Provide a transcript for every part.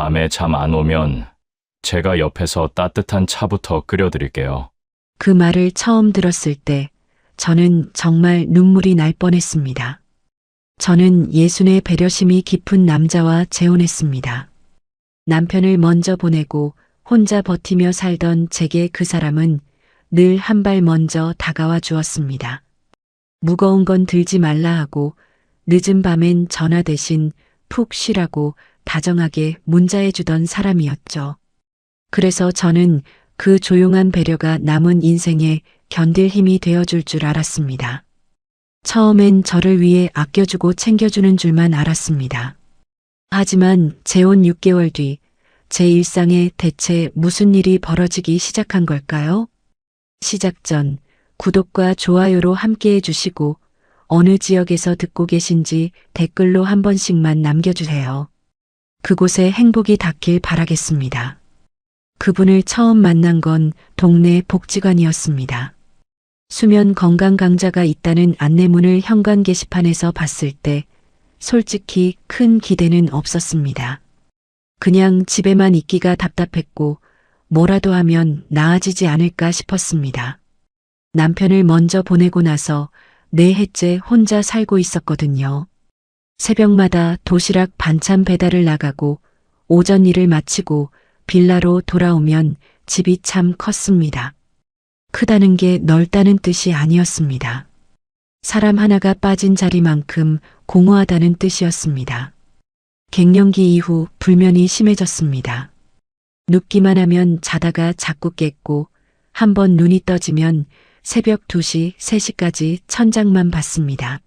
밤에 잠 안 오면 제가 옆에서 따뜻한 차부터 끓여드릴게요. 그 말을 처음 들었을 때 저는 정말 눈물이 날 뻔했습니다. 저는 예순의 배려심이 깊은 남자와 재혼했습니다. 남편을 먼저 보내고 혼자 버티며 살던 제게 그 사람은 늘 한 발 먼저 다가와 주었습니다. 무거운 건 들지 말라 하고 늦은 밤엔 전화 대신 푹 쉬라고 다정하게 문자해 주던 사람이었죠. 그래서 저는 그 조용한 배려가 남은 인생에 견딜 힘이 되어줄 줄 알았습니다. 처음엔 저를 위해 아껴주고 챙겨주는 줄만 알았습니다. 하지만 재혼 6개월 뒤 제 일상에 대체 무슨 일이 벌어지기 시작한 걸까요? 시작 전 구독과 좋아요로 함께해 주시고 어느 지역에서 듣고 계신지 댓글로 한 번씩만 남겨주세요. 그곳에 행복이 닿길 바라겠습니다. 그분을 처음 만난 건 동네 복지관이었습니다. 수면 건강 강좌가 있다는 안내문을 현관 게시판에서 봤을 때 솔직히 큰 기대는 없었습니다. 그냥 집에만 있기가 답답했고 뭐라도 하면 나아지지 않을까 싶었습니다. 남편을 먼저 보내고 나서 4해째 혼자 살고 있었거든요. 새벽마다 도시락 반찬 배달을 나가고 오전 일을 마치고 빌라로 돌아오면 집이 참 컸습니다. 크다는 게 넓다는 뜻이 아니었습니다. 사람 하나가 빠진 자리만큼 공허하다는 뜻이었습니다. 갱년기 이후 불면이 심해졌습니다. 눕기만 하면 자다가 자꾸 깼고 한번 눈이 떠지면 새벽 2시, 3시까지 천장만 봤습니다.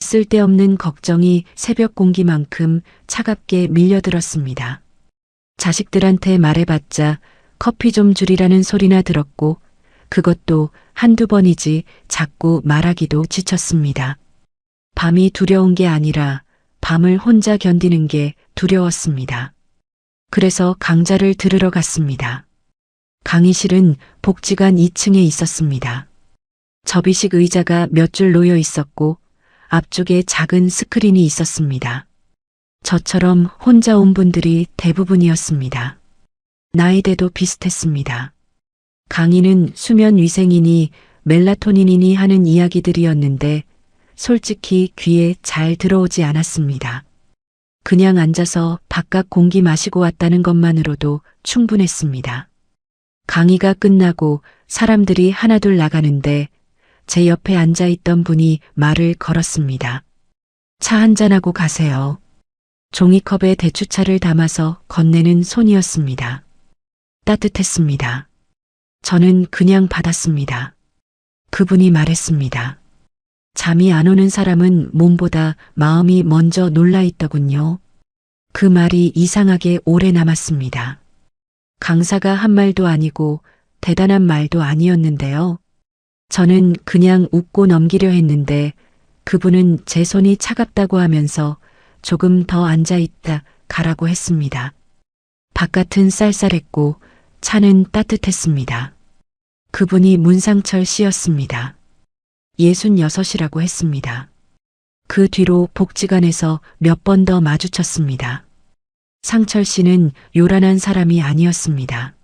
쓸데없는 걱정이 새벽 공기만큼 차갑게 밀려들었습니다. 자식들한테 말해봤자 커피 좀 줄이라는 소리나 들었고 그것도 한두 번이지 자꾸 말하기도 지쳤습니다. 밤이 두려운 게 아니라 밤을 혼자 견디는 게 두려웠습니다. 그래서 강좌를 들으러 갔습니다. 강의실은 복지관 2층에 있었습니다. 접이식 의자가 몇 줄 놓여 있었고 앞쪽에 작은 스크린이 있었습니다. 저처럼 혼자 온 분들이 대부분이었습니다. 나이대도 비슷했습니다. 강의는 수면 위생이니 멜라토닌이니 하는 이야기들이었는데 솔직히 귀에 잘 들어오지 않았습니다. 그냥 앉아서 바깥 공기 마시고 왔다는 것만으로도 충분했습니다. 강의가 끝나고 사람들이 하나둘 나가는데 제 옆에 앉아있던 분이 말을 걸었습니다. 차 한잔하고 가세요. 종이컵에 대추차를 담아서 건네는 손이었습니다. 따뜻했습니다. 저는 그냥 받았습니다. 그분이 말했습니다. 잠이 안 오는 사람은 몸보다 마음이 먼저 놀라있더군요. 그 말이 이상하게 오래 남았습니다. 강사가 한 말도 아니고 대단한 말도 아니었는데요. 저는 그냥 웃고 넘기려 했는데 그분은 제 손이 차갑다고 하면서 조금 더 앉아있다 가라고 했습니다. 바깥은 쌀쌀했고 차는 따뜻했습니다. 그분이 문상철 씨였습니다. 66이라고 했습니다. 그 뒤로 복지관에서 몇 번 더 마주쳤습니다. 상철 씨는 요란한 사람이 아니었습니다.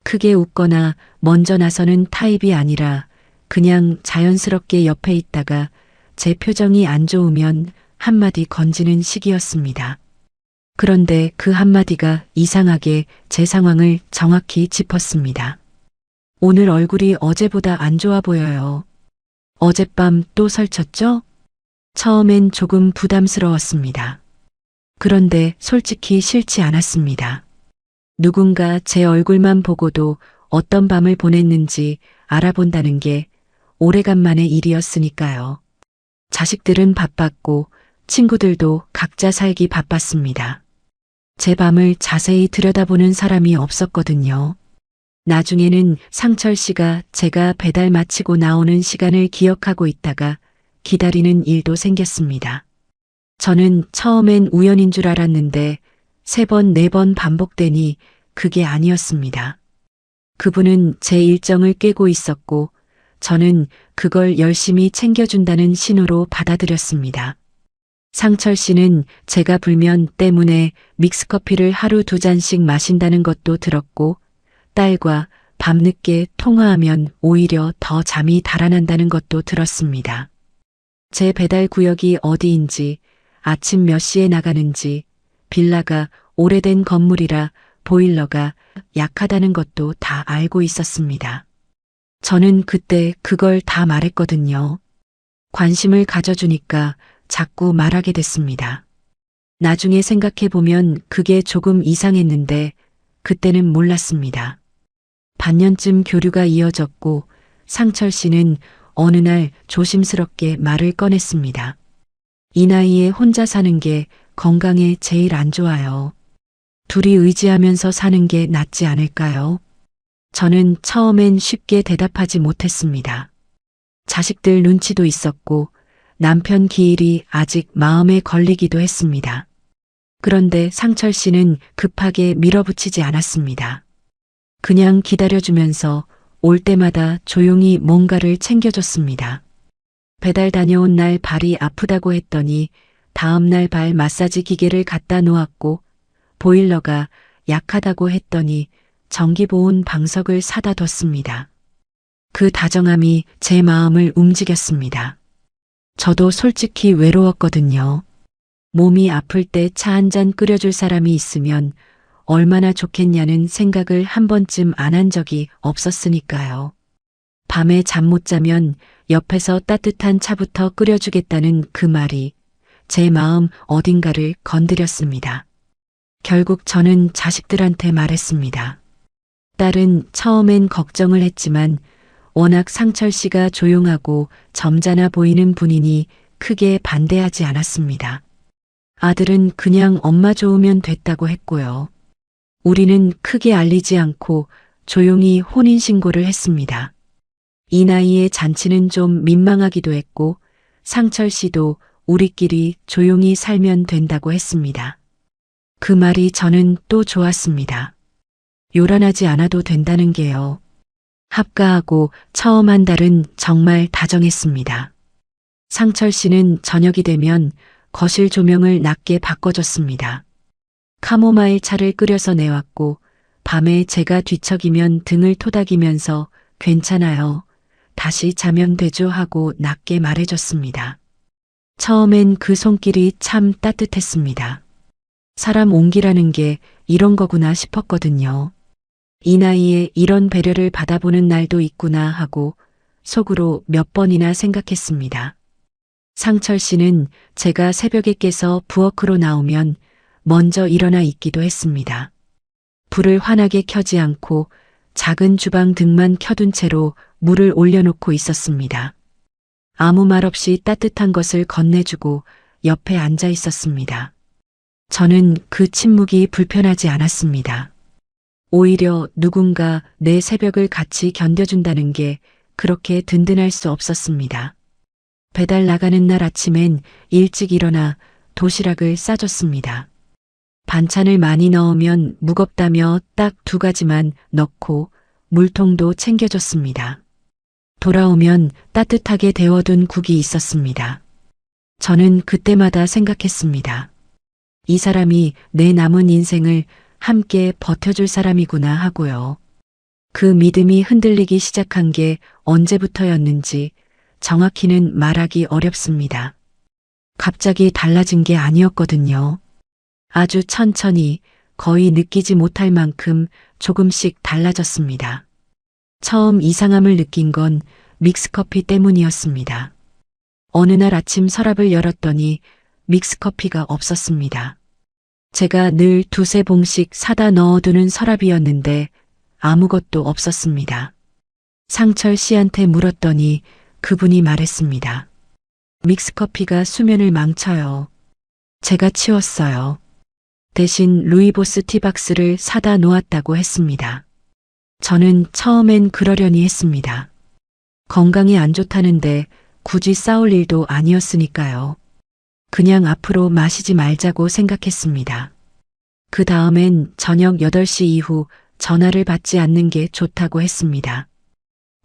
크게 웃거나 먼저 나서는 타입이 아니라 그냥 자연스럽게 옆에 있다가 제 표정이 안 좋으면 한마디 건지는 식이었습니다. 그런데 그 한마디가 이상하게 제 상황을 정확히 짚었습니다. 오늘 얼굴이 어제보다 안 좋아 보여요. 어젯밤 또 설쳤죠? 처음엔 조금 부담스러웠습니다. 그런데 솔직히 싫지 않았습니다. 누군가 제 얼굴만 보고도 어떤 밤을 보냈는지 알아본다는 게 오래간만의 일이었으니까요. 자식들은 바빴고 친구들도 각자 살기 바빴습니다. 제 밤을 자세히 들여다보는 사람이 없었거든요. 나중에는 상철 씨가 제가 배달 마치고 나오는 시간을 기억하고 있다가 기다리는 일도 생겼습니다. 저는 처음엔 우연인 줄 알았는데 3번, 4번 반복되니 그게 아니었습니다. 그분은 제 일정을 꿰고 있었고 저는 그걸 열심히 챙겨준다는 신호로 받아들였습니다. 상철 씨는 제가 불면 때문에 믹스커피를 하루 2잔씩 마신다는 것도 들었고, 딸과 밤늦게 통화하면 오히려 더 잠이 달아난다는 것도 들었습니다. 제 배달 구역이 어디인지, 아침 몇 시에 나가는지, 빌라가 오래된 건물이라 보일러가 약하다는 것도 다 알고 있었습니다. 저는 그때 그걸 다 말했거든요. 관심을 가져주니까 자꾸 말하게 됐습니다. 나중에 생각해보면 그게 조금 이상했는데 그때는 몰랐습니다. 반년쯤 교류가 이어졌고 상철 씨는 어느 날 조심스럽게 말을 꺼냈습니다. 이 나이에 혼자 사는 게 건강에 제일 안 좋아요. 둘이 의지하면서 사는 게 낫지 않을까요? 저는 처음엔 쉽게 대답하지 못했습니다. 자식들 눈치도 있었고 남편 기일이 아직 마음에 걸리기도 했습니다. 그런데 상철 씨는 급하게 밀어붙이지 않았습니다. 그냥 기다려주면서 올 때마다 조용히 뭔가를 챙겨줬습니다. 배달 다녀온 날 발이 아프다고 했더니 다음 날 발 마사지 기계를 갖다 놓았고 보일러가 약하다고 했더니 전기보온 방석을 사다 뒀습니다. 그 다정함이 제 마음을 움직였습니다. 저도 솔직히 외로웠거든요. 몸이 아플 때 차 한 잔 끓여줄 사람이 있으면 얼마나 좋겠냐는 생각을 한 번쯤 안 한 적이 없었으니까요. 밤에 잠 못 자면 옆에서 따뜻한 차부터 끓여주겠다는 그 말이 제 마음 어딘가를 건드렸습니다. 결국 저는 자식들한테 말했습니다. 딸은 처음엔 걱정을 했지만 워낙 상철 씨가 조용하고 점잖아 보이는 분이니 크게 반대하지 않았습니다. 아들은 그냥 엄마 좋으면 됐다고 했고요. 우리는 크게 알리지 않고 조용히 혼인신고를 했습니다. 이 나이에 잔치는 좀 민망하기도 했고 상철 씨도 우리끼리 조용히 살면 된다고 했습니다. 그 말이 저는 또 좋았습니다. 요란하지 않아도 된다는 게요. 합가하고 처음 한 달은 정말 다정했습니다. 상철 씨는 저녁이 되면 거실 조명을 낮게 바꿔줬습니다. 카모마일 차를 끓여서 내왔고 밤에 제가 뒤척이면 등을 토닥이면서 괜찮아요. 다시 자면 되죠 하고 낮게 말해줬습니다. 처음엔 그 손길이 참 따뜻했습니다. 사람 온기라는 게 이런 거구나 싶었거든요. 이 나이에 이런 배려를 받아보는 날도 있구나 하고 속으로 몇 번이나 생각했습니다. 상철 씨는 제가 새벽에 깨서 부엌으로 나오면 먼저 일어나 있기도 했습니다. 불을 환하게 켜지 않고 작은 주방 등만 켜둔 채로 물을 올려놓고 있었습니다. 아무 말 없이 따뜻한 것을 건네주고 옆에 앉아 있었습니다. 저는 그 침묵이 불편하지 않았습니다. 오히려 누군가 내 새벽을 같이 견뎌준다는 게 그렇게 든든할 수 없었습니다. 배달 나가는 날 아침엔 일찍 일어나 도시락을 싸줬습니다. 반찬을 많이 넣으면 무겁다며 딱 2가지만 넣고 물통도 챙겨줬습니다. 돌아오면 따뜻하게 데워둔 국이 있었습니다. 저는 그때마다 생각했습니다. 이 사람이 내 남은 인생을 함께 버텨줄 사람이구나 하고요. 그 믿음이 흔들리기 시작한 게 언제부터였는지 정확히는 말하기 어렵습니다. 갑자기 달라진 게 아니었거든요. 아주 천천히 거의 느끼지 못할 만큼 조금씩 달라졌습니다. 처음 이상함을 느낀 건 믹스커피 때문이었습니다. 어느 날 아침 서랍을 열었더니 믹스커피가 없었습니다. 제가 늘 2-3봉씩 사다 넣어두는 서랍이었는데 아무것도 없었습니다. 상철 씨한테 물었더니 그분이 말했습니다. 믹스커피가 수면을 망쳐요. 제가 치웠어요. 대신 루이보스 티박스를 사다 놓았다고 했습니다. 저는 처음엔 그러려니 했습니다. 건강이 안 좋다는데 굳이 싸울 일도 아니었으니까요. 그냥 앞으로 마시지 말자고 생각했습니다. 그 다음엔 저녁 8시 이후 전화를 받지 않는 게 좋다고 했습니다.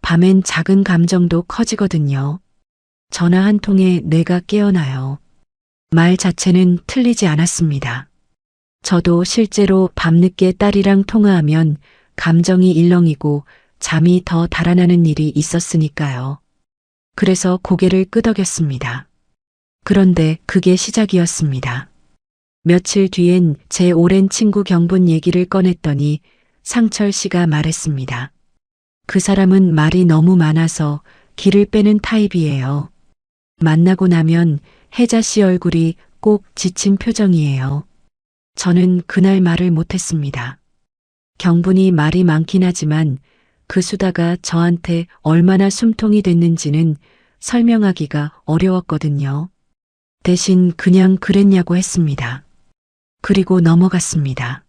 밤엔 작은 감정도 커지거든요. 전화 한 통에 뇌가 깨어나요. 말 자체는 틀리지 않았습니다. 저도 실제로 밤늦게 딸이랑 통화하면 감정이 일렁이고 잠이 더 달아나는 일이 있었으니까요. 그래서 고개를 끄덕였습니다. 그런데 그게 시작이었습니다. 며칠 뒤엔 제 오랜 친구 경분 얘기를 꺼냈더니 상철 씨가 말했습니다. 그 사람은 말이 너무 많아서 기를 빼는 타입이에요. 만나고 나면 혜자 씨 얼굴이 꼭 지친 표정이에요. 저는 그날 말을 못했습니다. 경분이 말이 많긴 하지만 그 수다가 저한테 얼마나 숨통이 됐는지는 설명하기가 어려웠거든요. 대신 그냥 그랬냐고 했습니다. 그리고 넘어갔습니다.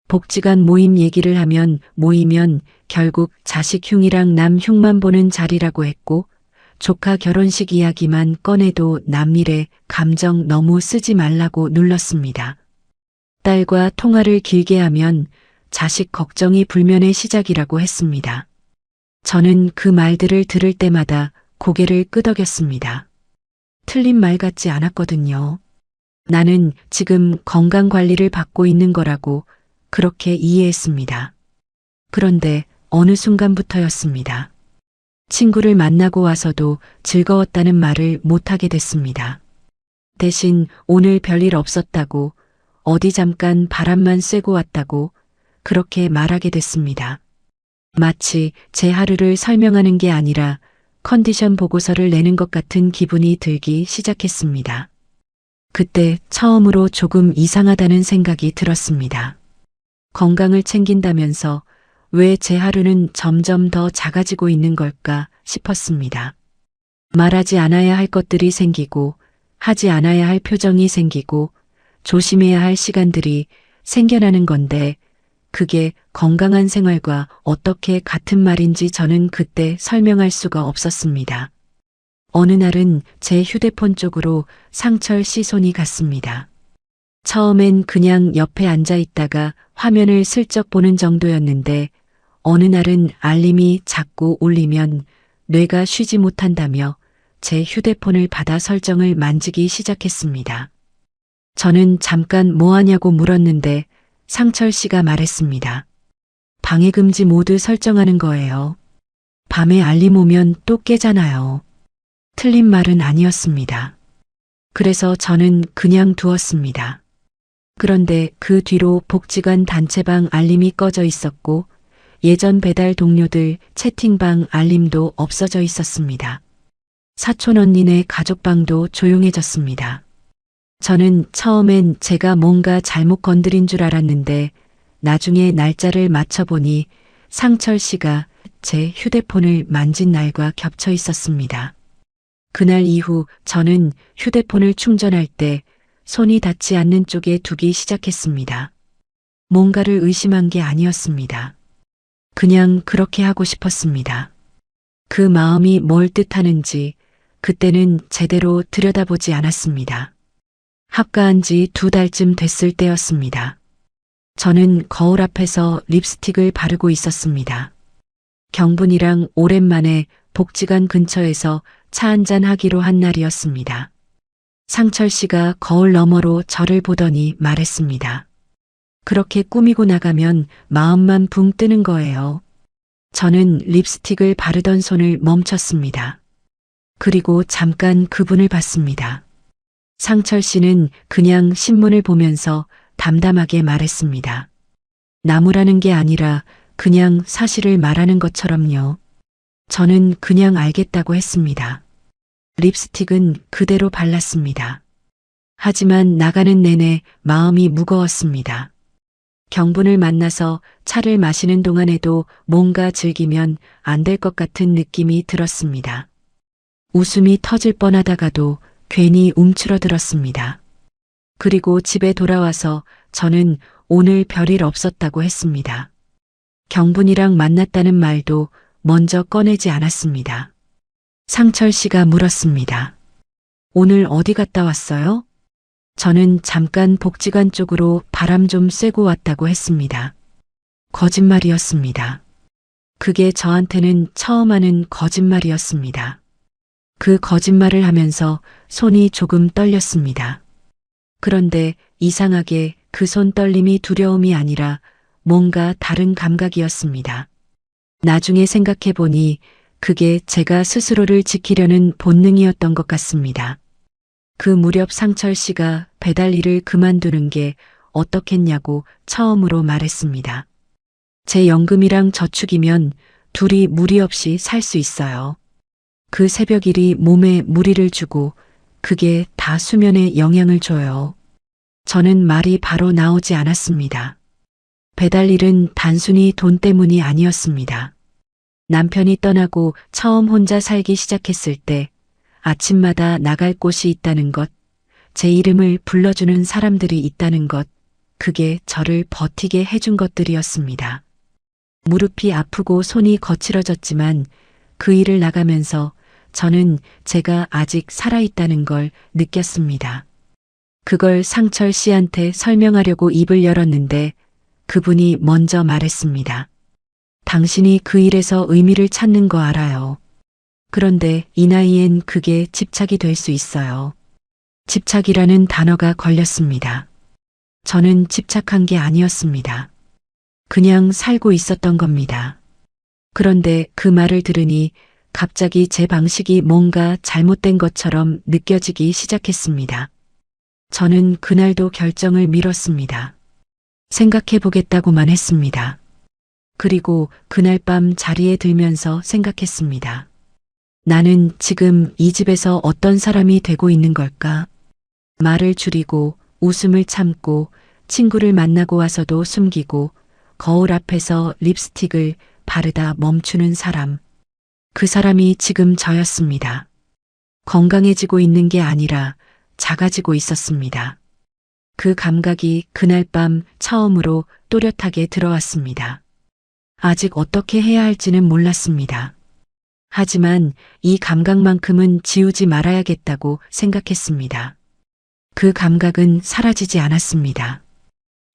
복지관 모임 얘기를 하면 모이면 결국 자식 흉이랑 남 흉만 보는 자리라고 했고 조카 결혼식 이야기만 꺼내도 남일에 감정 너무 쓰지 말라고 눌렀습니다. 딸과 통화를 길게 하면 자식 걱정이 불면의 시작이라고 했습니다. 저는 그 말들을 들을 때마다 고개를 끄덕였습니다. 틀린 말 같지 않았거든요. 나는 지금 건강 관리를 받고 있는 거라고 그렇게 이해했습니다. 그런데 어느 순간부터였습니다. 친구를 만나고 와서도 즐거웠다는 말을 못하게 됐습니다. 대신 오늘 별일 없었다고 어디 잠깐 바람만 쐬고 왔다고 그렇게 말하게 됐습니다. 마치 제 하루를 설명하는 게 아니라 컨디션 보고서를 내는 것 같은 기분이 들기 시작했습니다. 그때 처음으로 조금 이상하다는 생각이 들었습니다. 건강을 챙긴다면서 왜 제 하루는 점점 더 작아지고 있는 걸까 싶었습니다. 말하지 않아야 할 것들이 생기고 하지 않아야 할 표정이 생기고 조심해야 할 시간들이 생겨나는 건데 그게 건강한 생활과 어떻게 같은 말인지 저는 그때 설명할 수가 없었습니다. 어느 날은 제 휴대폰 쪽으로 상철 씨 손이 갔습니다. 처음엔 그냥 옆에 앉아 있다가 화면을 슬쩍 보는 정도였는데 어느 날은 알림이 자꾸 울리면 뇌가 쉬지 못한다며 제 휴대폰을 받아 설정을 만지기 시작했습니다. 저는 잠깐 뭐 하냐고 물었는데 상철 씨가 말했습니다. 방해금지 모드 설정하는 거예요. 밤에 알림 오면 또 깨잖아요. 틀린 말은 아니었습니다. 그래서 저는 그냥 두었습니다. 그런데 그 뒤로 복지관 단체방 알림이 꺼져 있었고 예전 배달 동료들 채팅방 알림도 없어져 있었습니다. 사촌 언니네 가족방도 조용해졌습니다. 저는 처음엔 제가 뭔가 잘못 건드린 줄 알았는데 나중에 날짜를 맞춰보니 상철 씨가 제 휴대폰을 만진 날과 겹쳐 있었습니다. 그날 이후 저는 휴대폰을 충전할 때 손이 닿지 않는 쪽에 두기 시작했습니다. 뭔가를 의심한 게 아니었습니다. 그냥 그렇게 하고 싶었습니다. 그 마음이 뭘 뜻하는지 그때는 제대로 들여다보지 않았습니다. 합가한 지 2달쯤 됐을 때였습니다. 저는 거울 앞에서 립스틱을 바르고 있었습니다. 경분이랑 오랜만에 복지관 근처에서 차 한잔 하기로 한 날이었습니다. 상철 씨가 거울 너머로 저를 보더니 말했습니다. 그렇게 꾸미고 나가면 마음만 붕 뜨는 거예요. 저는 립스틱을 바르던 손을 멈췄습니다. 그리고 잠깐 그분을 봤습니다. 상철 씨는 그냥 신문을 보면서 담담하게 말했습니다. 나무라는 게 아니라 그냥 사실을 말하는 것처럼요. 저는 그냥 알겠다고 했습니다. 립스틱은 그대로 발랐습니다. 하지만 나가는 내내 마음이 무거웠습니다. 경분을 만나서 차를 마시는 동안에도 뭔가 즐기면 안 될 것 같은 느낌이 들었습니다. 웃음이 터질 뻔하다가도 괜히 움츠러들었습니다. 그리고 집에 돌아와서 저는 오늘 별일 없었다고 했습니다. 경분이랑 만났다는 말도 먼저 꺼내지 않았습니다. 상철 씨가 물었습니다. 오늘 어디 갔다 왔어요? 저는 잠깐 복지관 쪽으로 바람 좀 쐬고 왔다고 했습니다. 거짓말이었습니다. 그게 저한테는 처음 하는 거짓말이었습니다. 그 거짓말을 하면서 손이 조금 떨렸습니다. 그런데 이상하게 그 손 떨림이 두려움이 아니라 뭔가 다른 감각이었습니다. 나중에 생각해 보니 그게 제가 스스로를 지키려는 본능이었던 것 같습니다. 그 무렵 상철 씨가 배달 일을 그만두는 게 어떻겠냐고 처음으로 말했습니다. 제 연금이랑 저축이면 둘이 무리 없이 살 수 있어요. 그 새벽 일이 몸에 무리를 주고 그게 다 수면에 영향을 줘요. 저는 말이 바로 나오지 않았습니다. 배달 일은 단순히 돈 때문이 아니었습니다. 남편이 떠나고 처음 혼자 살기 시작했을 때 아침마다 나갈 곳이 있다는 것, 제 이름을 불러주는 사람들이 있다는 것, 그게 저를 버티게 해준 것들이었습니다. 무릎이 아프고 손이 거칠어졌지만 그 일을 나가면서 저는 제가 아직 살아있다는 걸 느꼈습니다. 그걸 상철 씨한테 설명하려고 입을 열었는데 그분이 먼저 말했습니다. 당신이 그 일에서 의미를 찾는 거 알아요. 그런데 이 나이엔 그게 집착이 될 수 있어요. 집착이라는 단어가 걸렸습니다. 저는 집착한 게 아니었습니다. 그냥 살고 있었던 겁니다. 그런데 그 말을 들으니 갑자기 제 방식이 뭔가 잘못된 것처럼 느껴지기 시작했습니다. 저는 그날도 결정을 미뤘습니다. 생각해 보겠다고만 했습니다. 그리고 그날 밤 자리에 들면서 생각했습니다. 나는 지금 이 집에서 어떤 사람이 되고 있는 걸까? 말을 줄이고 웃음을 참고 친구를 만나고 와서도 숨기고 거울 앞에서 립스틱을 바르다 멈추는 사람. 그 사람이 지금 저였습니다. 건강해지고 있는 게 아니라 작아지고 있었습니다. 그 감각이 그날 밤 처음으로 또렷하게 들어왔습니다. 아직 어떻게 해야 할지는 몰랐습니다. 하지만 이 감각만큼은 지우지 말아야겠다고 생각했습니다. 그 감각은 사라지지 않았습니다.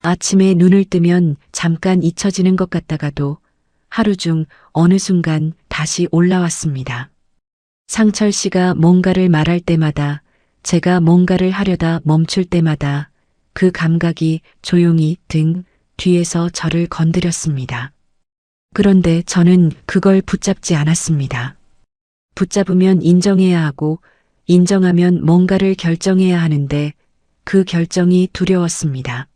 아침에 눈을 뜨면 잠깐 잊혀지는 것 같다가도 하루 중 어느 순간 다시 올라왔습니다. 상철 씨가 뭔가를 말할 때마다 제가 뭔가를 하려다 멈출 때마다 그 감각이 조용히 등 뒤에서 저를 건드렸습니다. 그런데 저는 그걸 붙잡지 않았습니다. 붙잡으면 인정해야 하고 인정하면 뭔가를 결정해야 하는데 그 결정이 두려웠습니다.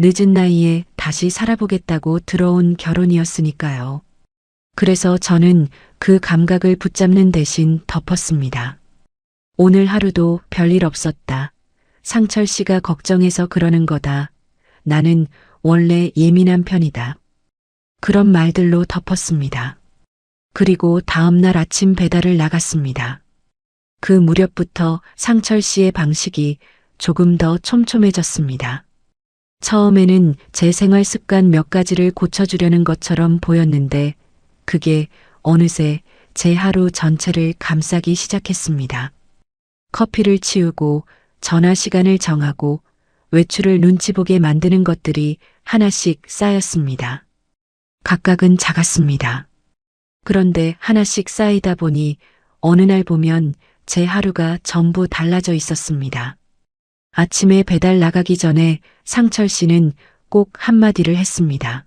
늦은 나이에 다시 살아보겠다고 들어온 결혼이었으니까요. 그래서 저는 그 감각을 붙잡는 대신 덮었습니다. 오늘 하루도 별일 없었다. 상철 씨가 걱정해서 그러는 거다. 나는 원래 예민한 편이다. 그런 말들로 덮었습니다. 그리고 다음날 아침 배달을 나갔습니다. 그 무렵부터 상철 씨의 방식이 조금 더 촘촘해졌습니다. 처음에는 제 생활 습관 몇 가지를 고쳐주려는 것처럼 보였는데 그게 어느새 제 하루 전체를 감싸기 시작했습니다. 커피를 치우고 전화 시간을 정하고 외출을 눈치 보게 만드는 것들이 하나씩 쌓였습니다. 각각은 작았습니다. 그런데 하나씩 쌓이다 보니 어느 날 보면 제 하루가 전부 달라져 있었습니다. 아침에 배달 나가기 전에 상철 씨는 꼭 한마디를 했습니다.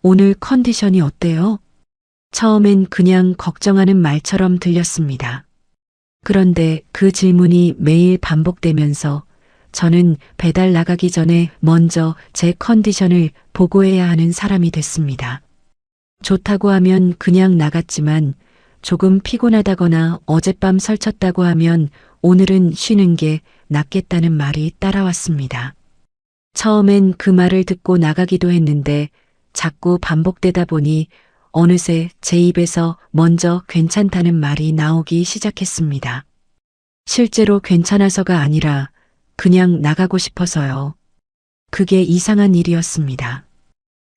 오늘 컨디션이 어때요? 처음엔 그냥 걱정하는 말처럼 들렸습니다. 그런데 그 질문이 매일 반복되면서 저는 배달 나가기 전에 먼저 제 컨디션을 보고해야 하는 사람이 됐습니다. 좋다고 하면 그냥 나갔지만 조금 피곤하다거나 어젯밤 설쳤다고 하면 오늘은 쉬는 게 낫겠다는 말이 따라왔습니다. 처음엔 그 말을 듣고 나가기도 했는데 자꾸 반복되다 보니 어느새 제 입에서 먼저 괜찮다는 말이 나오기 시작했습니다. 실제로 괜찮아서가 아니라 그냥 나가고 싶어서요. 그게 이상한 일이었습니다.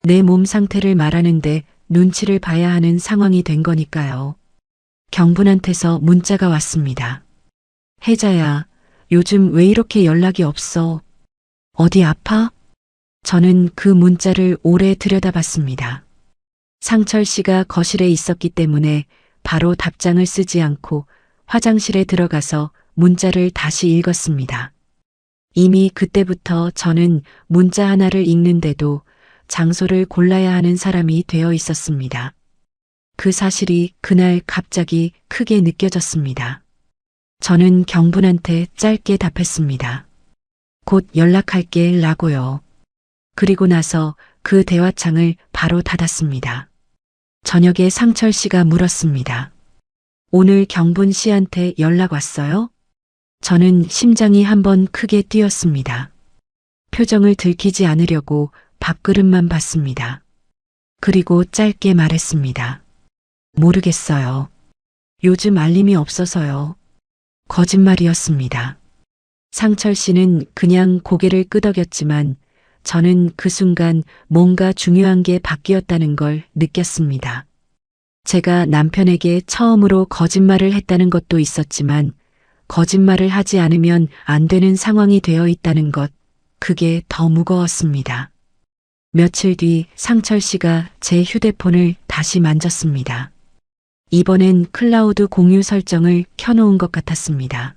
내 몸 상태를 말하는데 눈치를 봐야 하는 상황이 된 거니까요. 경분한테서 문자가 왔습니다. 혜자야, 요즘 왜 이렇게 연락이 없어? 어디 아파? 저는 그 문자를 오래 들여다봤습니다. 상철 씨가 거실에 있었기 때문에 바로 답장을 쓰지 않고 화장실에 들어가서 문자를 다시 읽었습니다. 이미 그때부터 저는 문자 하나를 읽는데도 장소를 골라야 하는 사람이 되어 있었습니다. 그 사실이 그날 갑자기 크게 느껴졌습니다. 저는 경분한테 짧게 답했습니다. 곧 연락할게 라고요. 그리고 나서 그 대화창을 바로 닫았습니다. 저녁에 상철 씨가 물었습니다. 오늘 경분 씨한테 연락 왔어요? 저는 심장이 한번 크게 뛰었습니다. 표정을 들키지 않으려고 밥그릇만 봤습니다. 그리고 짧게 말했습니다. 모르겠어요. 요즘 알림이 없어서요. 거짓말이었습니다. 상철 씨는 그냥 고개를 끄덕였지만 저는 그 순간 뭔가 중요한 게 바뀌었다는 걸 느꼈습니다. 제가 남편에게 처음으로 거짓말을 했다는 것도 있었지만 거짓말을 하지 않으면 안 되는 상황이 되어 있다는 것, 그게 더 무거웠습니다. 며칠 뒤 상철 씨가 제 휴대폰을 다시 만졌습니다. 이번엔 클라우드 공유 설정을 켜놓은 것 같았습니다.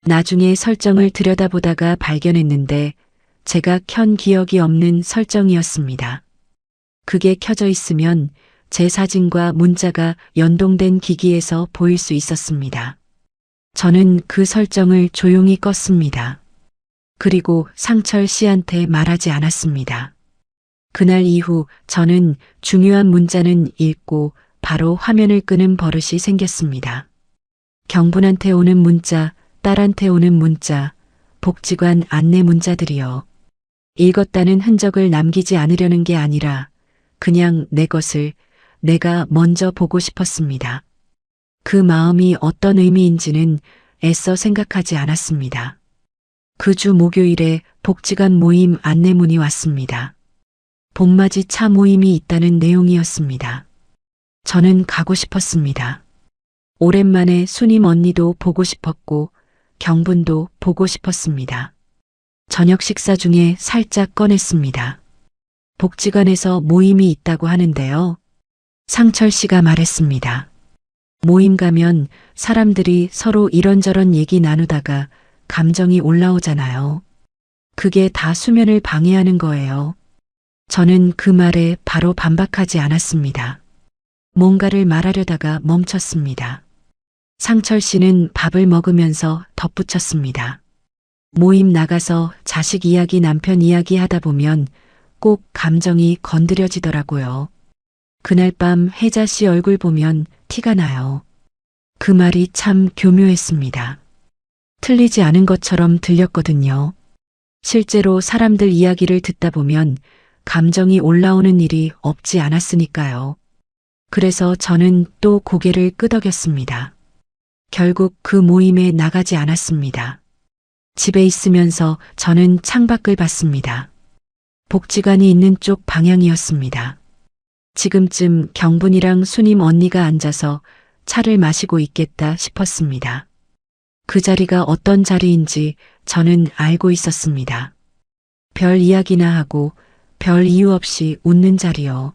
나중에 설정을 들여다보다가 발견했는데 제가 켠 기억이 없는 설정이었습니다. 그게 켜져 있으면 제 사진과 문자가 연동된 기기에서 보일 수 있었습니다. 저는 그 설정을 조용히 껐습니다. 그리고 상철 씨한테 말하지 않았습니다. 그날 이후 저는 중요한 문자는 읽고 바로 화면을 끄는 버릇이 생겼습니다. 경분한테 오는 문자, 딸한테 오는 문자, 복지관 안내 문자들이요. 읽었다는 흔적을 남기지 않으려는 게 아니라 그냥 내 것을 내가 먼저 보고 싶었습니다. 그 마음이 어떤 의미인지는 애써 생각하지 않았습니다. 그 주 목요일에 복지관 모임 안내문이 왔습니다. 봄맞이 차 모임이 있다는 내용이었습니다. 저는 가고 싶었습니다. 오랜만에 수님 언니도 보고 싶었고 경분도 보고 싶었습니다. 저녁 식사 중에 살짝 꺼냈습니다. 복지관에서 모임이 있다고 하는데요. 상철 씨가 말했습니다. 모임 가면 사람들이 서로 이런저런 얘기 나누다가 감정이 올라오잖아요. 그게 다 수면을 방해하는 거예요. 저는 그 말에 바로 반박하지 않았습니다. 뭔가를 말하려다가 멈췄습니다. 상철 씨는 밥을 먹으면서 덧붙였습니다. 모임 나가서 자식 이야기, 남편 이야기 하다 보면 꼭 감정이 건드려지더라고요. 그날 밤 혜자 씨 얼굴 보면 티가 나요. 그 말이 참 교묘했습니다. 틀리지 않은 것처럼 들렸거든요. 실제로 사람들 이야기를 듣다 보면 감정이 올라오는 일이 없지 않았으니까요. 그래서 저는 또 고개를 끄덕였습니다. 결국 그 모임에 나가지 않았습니다. 집에 있으면서 저는 창밖을 봤습니다. 복지관이 있는 쪽 방향이었습니다. 지금쯤 경분이랑 수님 언니가 앉아서 차를 마시고 있겠다 싶었습니다. 그 자리가 어떤 자리인지 저는 알고 있었습니다. 별 이야기나 하고 별 이유 없이 웃는 자리요.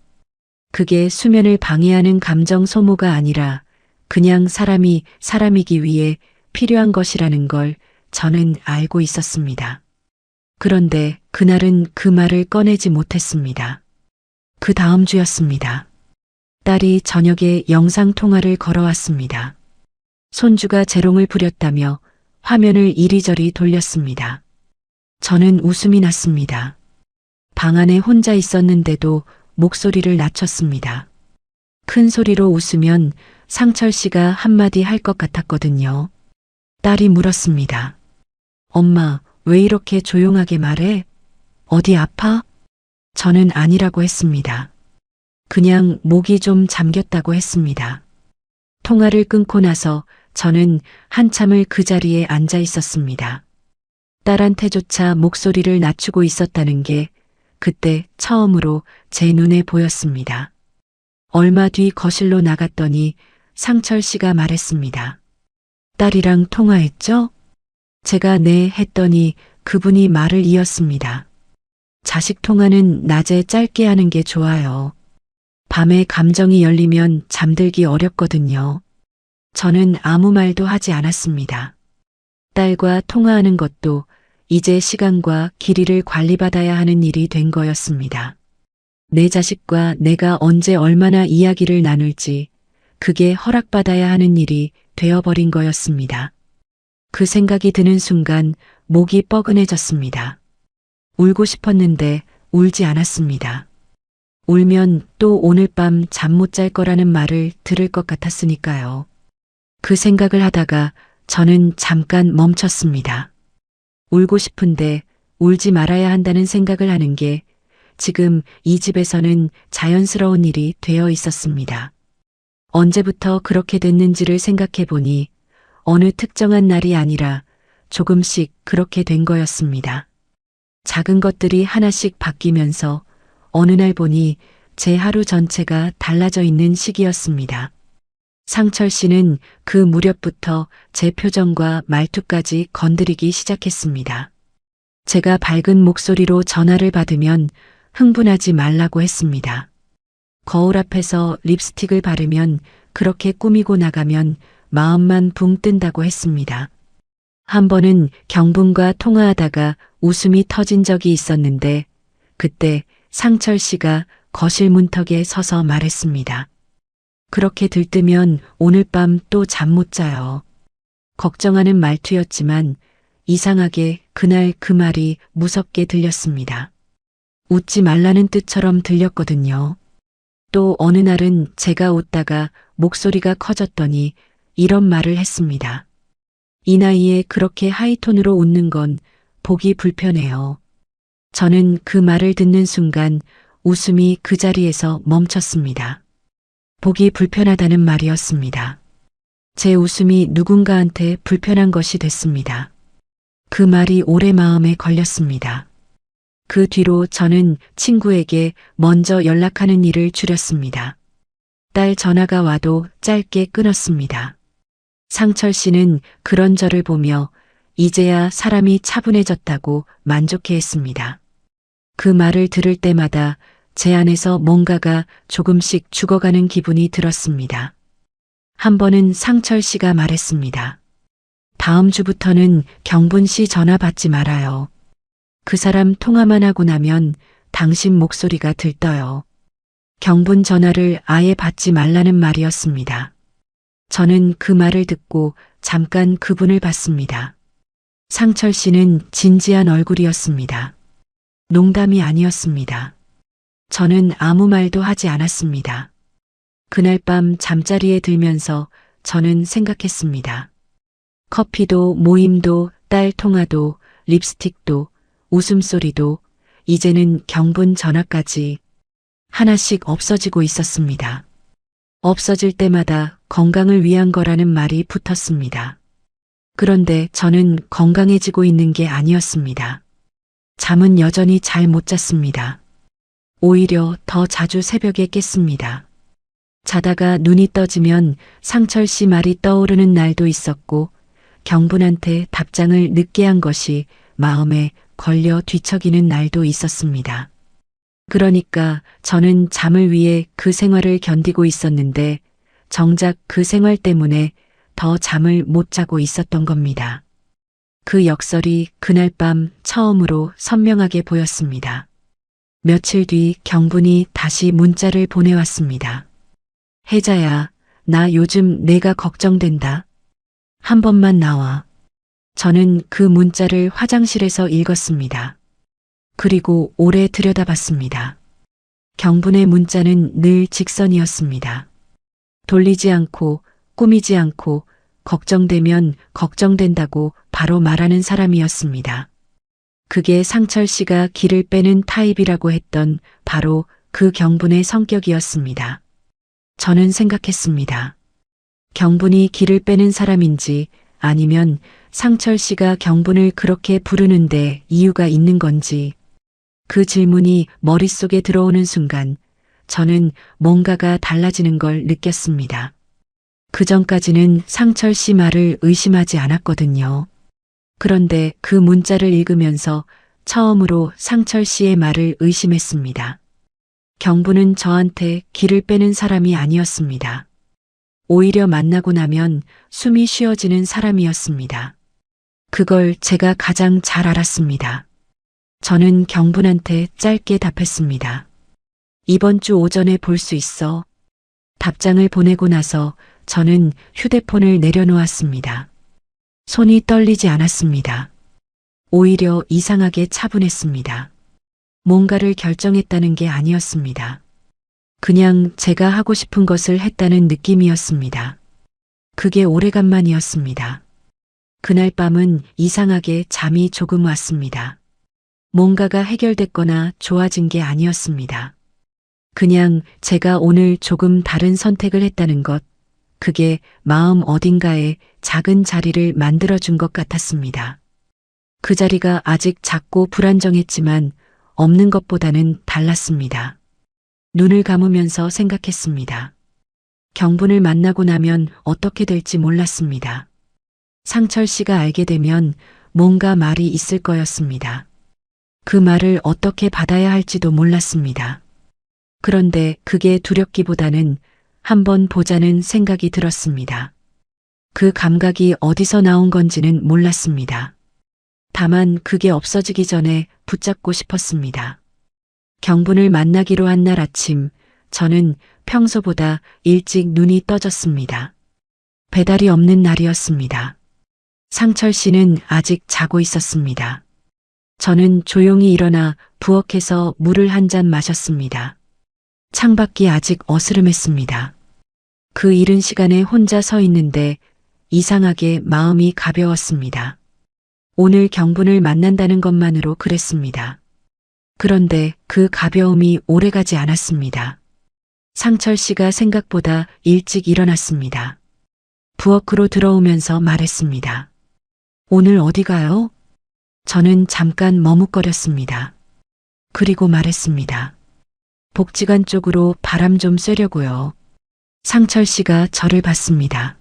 그게 수면을 방해하는 감정 소모가 아니라 그냥 사람이 사람이기 위해 필요한 것이라는 걸 저는 알고 있었습니다. 그런데 그날은 그 말을 꺼내지 못했습니다. 그 다음 주였습니다. 딸이 저녁에 영상통화를 걸어왔습니다. 손주가 재롱을 부렸다며 화면을 이리저리 돌렸습니다. 저는 웃음이 났습니다. 방 안에 혼자 있었는데도 목소리를 낮췄습니다. 큰 소리로 웃으면 상철 씨가 한마디 할 것 같았거든요. 딸이 물었습니다. 엄마, 왜 이렇게 조용하게 말해? 어디 아파? 저는 아니라고 했습니다. 그냥 목이 좀 잠겼다고 했습니다. 통화를 끊고 나서 저는 한참을 그 자리에 앉아 있었습니다. 딸한테조차 목소리를 낮추고 있었다는 게 그때 처음으로 제 눈에 보였습니다. 얼마 뒤 거실로 나갔더니 상철 씨가 말했습니다. 딸이랑 통화했죠? 제가 네 했더니 그분이 말을 이었습니다. 자식 통화는 낮에 짧게 하는 게 좋아요. 밤에 감정이 열리면 잠들기 어렵거든요. 저는 아무 말도 하지 않았습니다. 딸과 통화하는 것도 이제 시간과 길이를 관리받아야 하는 일이 된 거였습니다. 내 자식과 내가 언제 얼마나 이야기를 나눌지 그게 허락받아야 하는 일이 되어버린 거였습니다. 그 생각이 드는 순간 목이 뻐근해졌습니다. 울고 싶었는데 울지 않았습니다. 울면 또 오늘 밤 잠 못 잘 거라는 말을 들을 것 같았으니까요. 그 생각을 하다가 저는 잠깐 멈췄습니다. 울고 싶은데 울지 말아야 한다는 생각을 하는 게 지금 이 집에서는 자연스러운 일이 되어 있었습니다. 언제부터 그렇게 됐는지를 생각해 보니 어느 특정한 날이 아니라 조금씩 그렇게 된 거였습니다. 작은 것들이 하나씩 바뀌면서 어느 날 보니 제 하루 전체가 달라져 있는 시기였습니다. 상철 씨는 그 무렵부터 제 표정과 말투까지 건드리기 시작했습니다. 제가 밝은 목소리로 전화를 받으면 흥분하지 말라고 했습니다. 거울 앞에서 립스틱을 바르면 그렇게 꾸미고 나가면 마음만 붕 뜬다고 했습니다. 한 번은 경분과 통화하다가 웃음이 터진 적이 있었는데 그때 상철 씨가 거실 문턱에 서서 말했습니다. 그렇게 들뜨면 오늘 밤 또 잠 못 자요. 걱정하는 말투였지만 이상하게 그날 그 말이 무섭게 들렸습니다. 웃지 말라는 뜻처럼 들렸거든요. 또 어느 날은 제가 웃다가 목소리가 커졌더니 이런 말을 했습니다. 이 나이에 그렇게 하이톤으로 웃는 건 보기 불편해요. 저는 그 말을 듣는 순간 웃음이 그 자리에서 멈췄습니다. 보기 불편하다는 말이었습니다. 제 웃음이 누군가한테 불편한 것이 됐습니다. 그 말이 오래 마음에 걸렸습니다. 그 뒤로 저는 친구에게 먼저 연락하는 일을 줄였습니다. 딸 전화가 와도 짧게 끊었습니다. 상철 씨는 그런 저를 보며 이제야 사람이 차분해졌다고 만족해했습니다. 그 말을 들을 때마다 제 안에서 뭔가가 조금씩 죽어가는 기분이 들었습니다. 한 번은 상철 씨가 말했습니다. 다음 주부터는 경분 씨 전화 받지 말아요. 그 사람 통화만 하고 나면 당신 목소리가 들떠요. 경분 전화를 아예 받지 말라는 말이었습니다. 저는 그 말을 듣고 잠깐 그분을 봤습니다. 상철 씨는 진지한 얼굴이었습니다. 농담이 아니었습니다. 저는 아무 말도 하지 않았습니다. 그날 밤 잠자리에 들면서 저는 생각했습니다. 커피도 모임도 딸 통화도 립스틱도 웃음소리도 이제는 경분 전화까지 하나씩 없어지고 있었습니다. 없어질 때마다 건강을 위한 거라는 말이 붙었습니다. 그런데 저는 건강해지고 있는 게 아니었습니다. 잠은 여전히 잘 못 잤습니다. 오히려 더 자주 새벽에 깼습니다. 자다가 눈이 떠지면 상철 씨 말이 떠오르는 날도 있었고 경분한테 답장을 늦게 한 것이 마음에 걸려 뒤척이는 날도 있었습니다. 그러니까 저는 잠을 위해 그 생활을 견디고 있었는데 정작 그 생활 때문에 더 잠을 못 자고 있었던 겁니다. 그 역설이 그날 밤 처음으로 선명하게 보였습니다. 며칠 뒤 경분이 다시 문자를 보내왔습니다. 혜자야, 나 요즘 내가 걱정된다. 한 번만 나와. 저는 그 문자를 화장실에서 읽었습니다. 그리고 오래 들여다봤습니다. 경분의 문자는 늘 직선이었습니다. 돌리지 않고 꾸미지 않고 걱정되면 걱정된다고 바로 말하는 사람이었습니다. 그게 상철 씨가 기를 빼는 타입이라고 했던 바로 그 경분의 성격이었습니다. 저는 생각했습니다. 경분이 기를 빼는 사람인지 아니면 상철 씨가 경분을 그렇게 부르는데 이유가 있는 건지 그 질문이 머릿속에 들어오는 순간 저는 뭔가가 달라지는 걸 느꼈습니다. 그 전까지는 상철 씨 말을 의심하지 않았거든요. 그런데 그 문자를 읽으면서 처음으로 상철 씨의 말을 의심했습니다. 경분은 저한테 기를 빼는 사람이 아니었습니다. 오히려 만나고 나면 숨이 쉬어지는 사람이었습니다. 그걸 제가 가장 잘 알았습니다. 저는 경분한테 짧게 답했습니다. 이번 주 오전에 볼 수 있어. 답장을 보내고 나서 저는 휴대폰을 내려놓았습니다. 손이 떨리지 않았습니다. 오히려 이상하게 차분했습니다. 뭔가를 결정했다는 게 아니었습니다. 그냥 제가 하고 싶은 것을 했다는 느낌이었습니다. 그게 오래간만이었습니다. 그날 밤은 이상하게 잠이 조금 왔습니다. 뭔가가 해결됐거나 좋아진 게 아니었습니다. 그냥 제가 오늘 조금 다른 선택을 했다는 것, 그게 마음 어딘가에 작은 자리를 만들어준 것 같았습니다. 그 자리가 아직 작고 불안정했지만 없는 것보다는 달랐습니다. 눈을 감으면서 생각했습니다. 경분을 만나고 나면 어떻게 될지 몰랐습니다. 상철 씨가 알게 되면 뭔가 말이 있을 거였습니다. 그 말을 어떻게 받아야 할지도 몰랐습니다. 그런데 그게 두렵기보다는 한번 보자는 생각이 들었습니다. 그 감각이 어디서 나온 건지는 몰랐습니다. 다만 그게 없어지기 전에 붙잡고 싶었습니다. 경분을 만나기로 한 날 아침, 저는 평소보다 일찍 눈이 떠졌습니다. 배달이 없는 날이었습니다. 상철 씨는 아직 자고 있었습니다. 저는 조용히 일어나 부엌에서 물을 한 잔 마셨습니다. 창밖이 아직 어스름했습니다. 그 이른 시간에 혼자 서 있는데 이상하게 마음이 가벼웠습니다. 오늘 경분을 만난다는 것만으로 그랬습니다. 그런데 그 가벼움이 오래가지 않았습니다. 상철 씨가 생각보다 일찍 일어났습니다. 부엌으로 들어오면서 말했습니다. 오늘 어디 가요? 저는 잠깐 머뭇거렸습니다. 그리고 말했습니다. 복지관 쪽으로 바람 좀 쐬려고요. 상철 씨가 저를 봤습니다.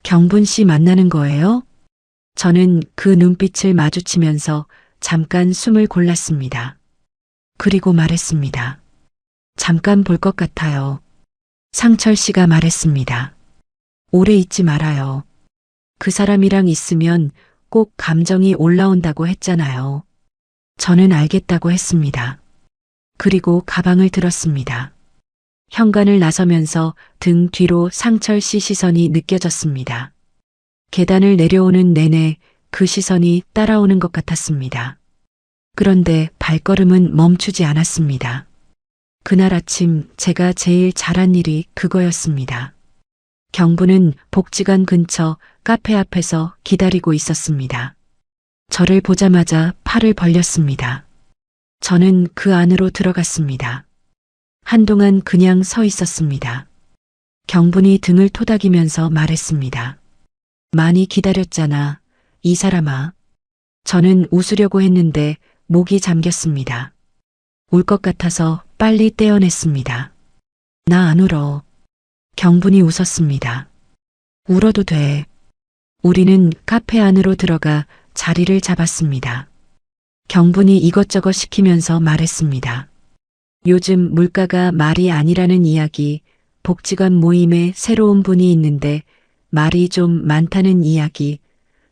경분 씨 만나는 거예요? 저는 그 눈빛을 마주치면서 잠깐 숨을 골랐습니다. 그리고 말했습니다. 잠깐 볼 것 같아요. 상철 씨가 말했습니다. 오래 있지 말아요. 그 사람이랑 있으면 꼭 감정이 올라온다고 했잖아요. 저는 알겠다고 했습니다. 그리고 가방을 들었습니다. 현관을 나서면서 등 뒤로 상철 씨 시선이 느껴졌습니다. 계단을 내려오는 내내 그 시선이 따라오는 것 같았습니다. 그런데 발걸음은 멈추지 않았습니다. 그날 아침 제가 제일 잘한 일이 그거였습니다. 경부는 복지관 근처 카페 앞에서 기다리고 있었습니다. 저를 보자마자 팔을 벌렸습니다. 저는 그 안으로 들어갔습니다. 한동안 그냥 서 있었습니다. 경분이 등을 토닥이면서 말했습니다. 많이 기다렸잖아, 이 사람아. 저는 웃으려고 했는데 목이 잠겼습니다. 울 것 같아서 빨리 떼어냈습니다. 나 안 울어. 경분이 웃었습니다. 울어도 돼. 우리는 카페 안으로 들어가 자리를 잡았습니다. 경분이 이것저것 시키면서 말했습니다. 요즘 물가가 말이 아니라는 이야기, 복지관 모임에 새로운 분이 있는데 말이 좀 많다는 이야기,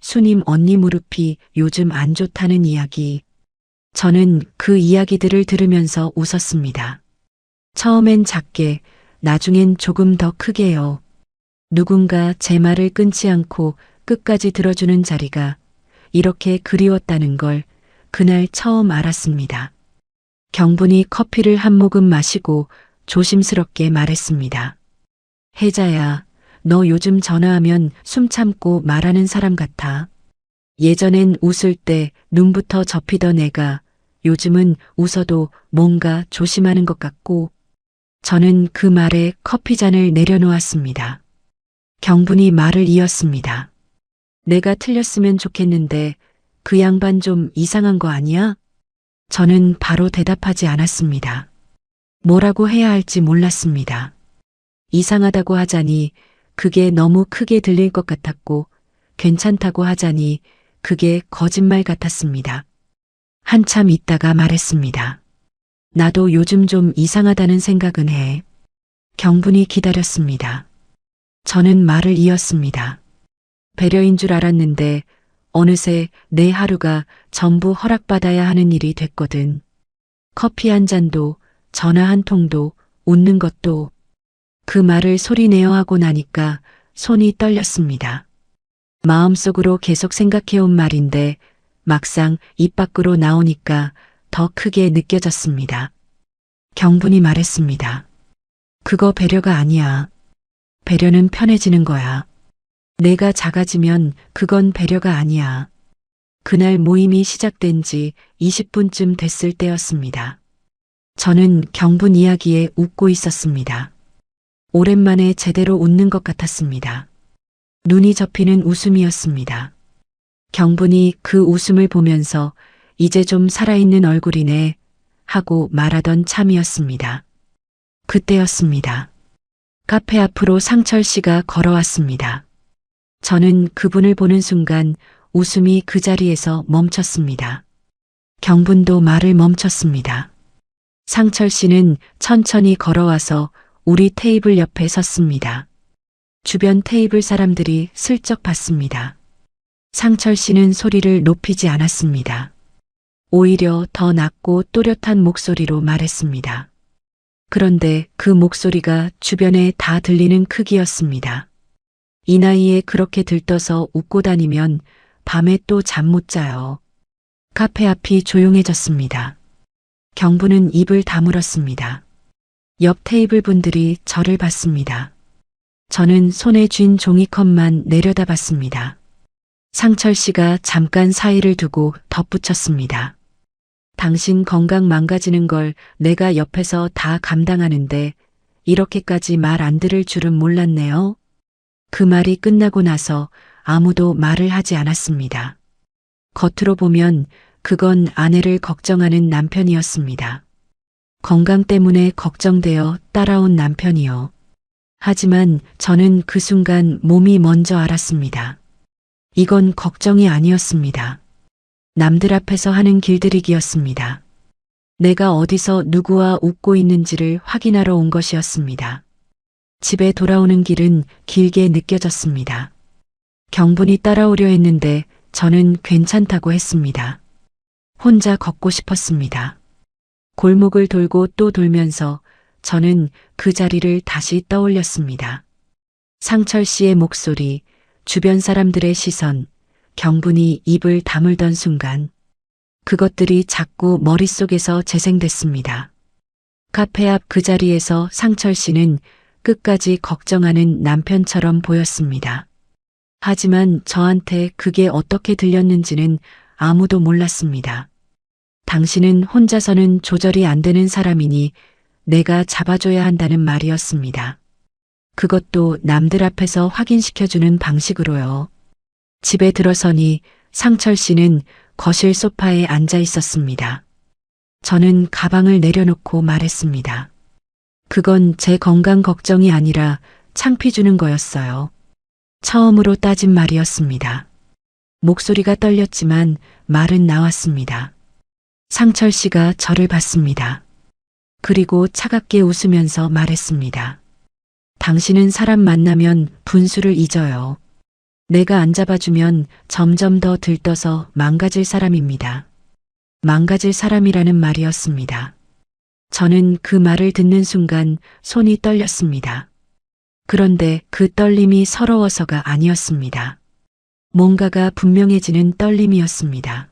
수님 언니 무릎이 요즘 안 좋다는 이야기. 저는 그 이야기들을 들으면서 웃었습니다. 처음엔 작게, 나중엔 조금 더 크게요. 누군가 제 말을 끊지 않고 끝까지 들어주는 자리가 이렇게 그리웠다는 걸 그날 처음 알았습니다. 경분이 커피를 한 모금 마시고 조심스럽게 말했습니다. 혜자야, 너 요즘 전화하면 숨 참고 말하는 사람 같아. 예전엔 웃을 때 눈부터 접히던 애가 요즘은 웃어도 뭔가 조심하는 것 같고. 저는 그 말에 커피잔을 내려놓았습니다. 경분이 말을 이었습니다. 내가 틀렸으면 좋겠는데 그 양반 좀 이상한 거 아니야? 저는 바로 대답하지 않았습니다. 뭐라고 해야 할지 몰랐습니다. 이상하다고 하자니 그게 너무 크게 들릴 것 같았고 괜찮다고 하자니 그게 거짓말 같았습니다. 한참 있다가 말했습니다. 나도 요즘 좀 이상하다는 생각은 해. 경분이 기다렸습니다. 저는 말을 이었습니다. 배려인 줄 알았는데 어느새 내 하루가 전부 허락받아야 하는 일이 됐거든. 커피 한 잔도, 전화 한 통도, 웃는 것도. 그 말을 소리내어 하고 나니까 손이 떨렸습니다. 마음속으로 계속 생각해온 말인데 막상 입 밖으로 나오니까 더 크게 느껴졌습니다. 경분이 말했습니다. 그거 배려가 아니야. 배려는 편해지는 거야. 내가 작아지면 그건 배려가 아니야. 그날 모임이 시작된 지 20분쯤 됐을 때였습니다. 저는 경분 이야기에 웃고 있었습니다. 오랜만에 제대로 웃는 것 같았습니다. 눈이 접히는 웃음이었습니다. 경분이 그 웃음을 보면서 이제 좀 살아있는 얼굴이네 하고 말하던 참이었습니다. 그때였습니다. 카페 앞으로 상철 씨가 걸어왔습니다. 저는 그분을 보는 순간 웃음이 그 자리에서 멈췄습니다. 경분도 말을 멈췄습니다. 상철 씨는 천천히 걸어와서 우리 테이블 옆에 섰습니다. 주변 테이블 사람들이 슬쩍 봤습니다. 상철 씨는 소리를 높이지 않았습니다. 오히려 더 낮고 또렷한 목소리로 말했습니다. 그런데 그 목소리가 주변에 다 들리는 크기였습니다. 이 나이에 그렇게 들떠서 웃고 다니면 밤에 또 잠 못 자요. 카페 앞이 조용해졌습니다. 경부는 입을 다물었습니다. 옆 테이블 분들이 저를 봤습니다. 저는 손에 쥔 종이컵만 내려다봤습니다. 상철 씨가 잠깐 사이를 두고 덧붙였습니다. 당신 건강 망가지는 걸 내가 옆에서 다 감당하는데 이렇게까지 말 안 들을 줄은 몰랐네요. 그 말이 끝나고 나서 아무도 말을 하지 않았습니다. 겉으로 보면 그건 아내를 걱정하는 남편이었습니다. 건강 때문에 걱정되어 따라온 남편이요. 하지만 저는 그 순간 몸이 먼저 알았습니다. 이건 걱정이 아니었습니다. 남들 앞에서 하는 길들이기였습니다. 내가 어디서 누구와 웃고 있는지를 확인하러 온 것이었습니다. 집에 돌아오는 길은 길게 느껴졌습니다. 경분이 따라오려 했는데 저는 괜찮다고 했습니다. 혼자 걷고 싶었습니다. 골목을 돌고 또 돌면서 저는 그 자리를 다시 떠올렸습니다. 상철 씨의 목소리, 주변 사람들의 시선, 경분이 입을 다물던 순간 그것들이 자꾸 머릿속에서 재생됐습니다. 카페 앞 그 자리에서 상철 씨는 끝까지 걱정하는 남편처럼 보였습니다. 하지만 저한테 그게 어떻게 들렸는지는 아무도 몰랐습니다. 당신은 혼자서는 조절이 안 되는 사람이니 내가 잡아줘야 한다는 말이었습니다. 그것도 남들 앞에서 확인시켜주는 방식으로요. 집에 들어서니 상철 씨는 거실 소파에 앉아 있었습니다. 저는 가방을 내려놓고 말했습니다. 그건 제 건강 걱정이 아니라 창피 주는 거였어요. 처음으로 따진 말이었습니다. 목소리가 떨렸지만 말은 나왔습니다. 상철 씨가 저를 봤습니다. 그리고 차갑게 웃으면서 말했습니다. 당신은 사람 만나면 분수를 잊어요. 내가 안 잡아주면 점점 더 들떠서 망가질 사람입니다. 망가질 사람이라는 말이었습니다. 저는 그 말을 듣는 순간 손이 떨렸습니다. 그런데 그 떨림이 서러워서가 아니었습니다. 뭔가가 분명해지는 떨림이었습니다.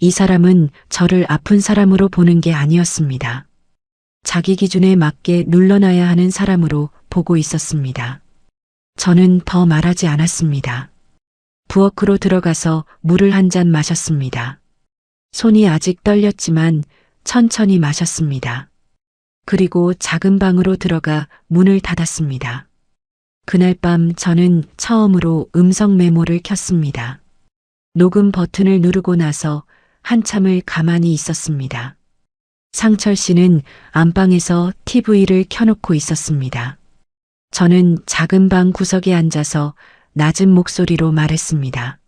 이 사람은 저를 아픈 사람으로 보는 게 아니었습니다. 자기 기준에 맞게 눌러놔야 하는 사람으로 보고 있었습니다. 저는 더 말하지 않았습니다. 부엌으로 들어가서 물을 한 잔 마셨습니다. 손이 아직 떨렸지만 천천히 마셨습니다. 그리고 작은 방으로 들어가 문을 닫았습니다. 그날 밤 저는 처음으로 음성 메모를 켰습니다. 녹음 버튼을 누르고 나서 한참을 가만히 있었습니다. 상철 씨는 안방에서 TV를 켜놓고 있었습니다. 저는 작은 방 구석에 앉아서 낮은 목소리로 말했습니다.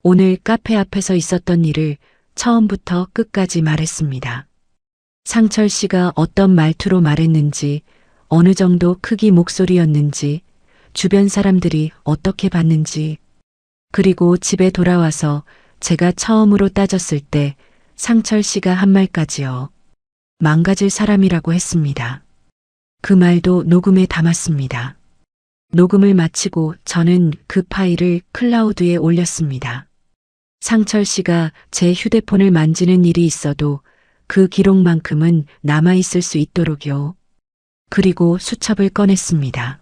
오늘 카페 앞에서 있었던 일을 처음부터 끝까지 말했습니다. 상철 씨가 어떤 말투로 말했는지, 어느 정도 크기 목소리였는지, 주변 사람들이 어떻게 봤는지, 그리고 집에 돌아와서 제가 처음으로 따졌을 때 상철 씨가 한 말까지요. 망가질 사람이라고 했습니다. 그 말도 녹음에 담았습니다. 녹음을 마치고 저는 그 파일을 클라우드에 올렸습니다. 상철 씨가 제 휴대폰을 만지는 일이 있어도 그 기록만큼은 남아있을 수 있도록요. 그리고 수첩을 꺼냈습니다.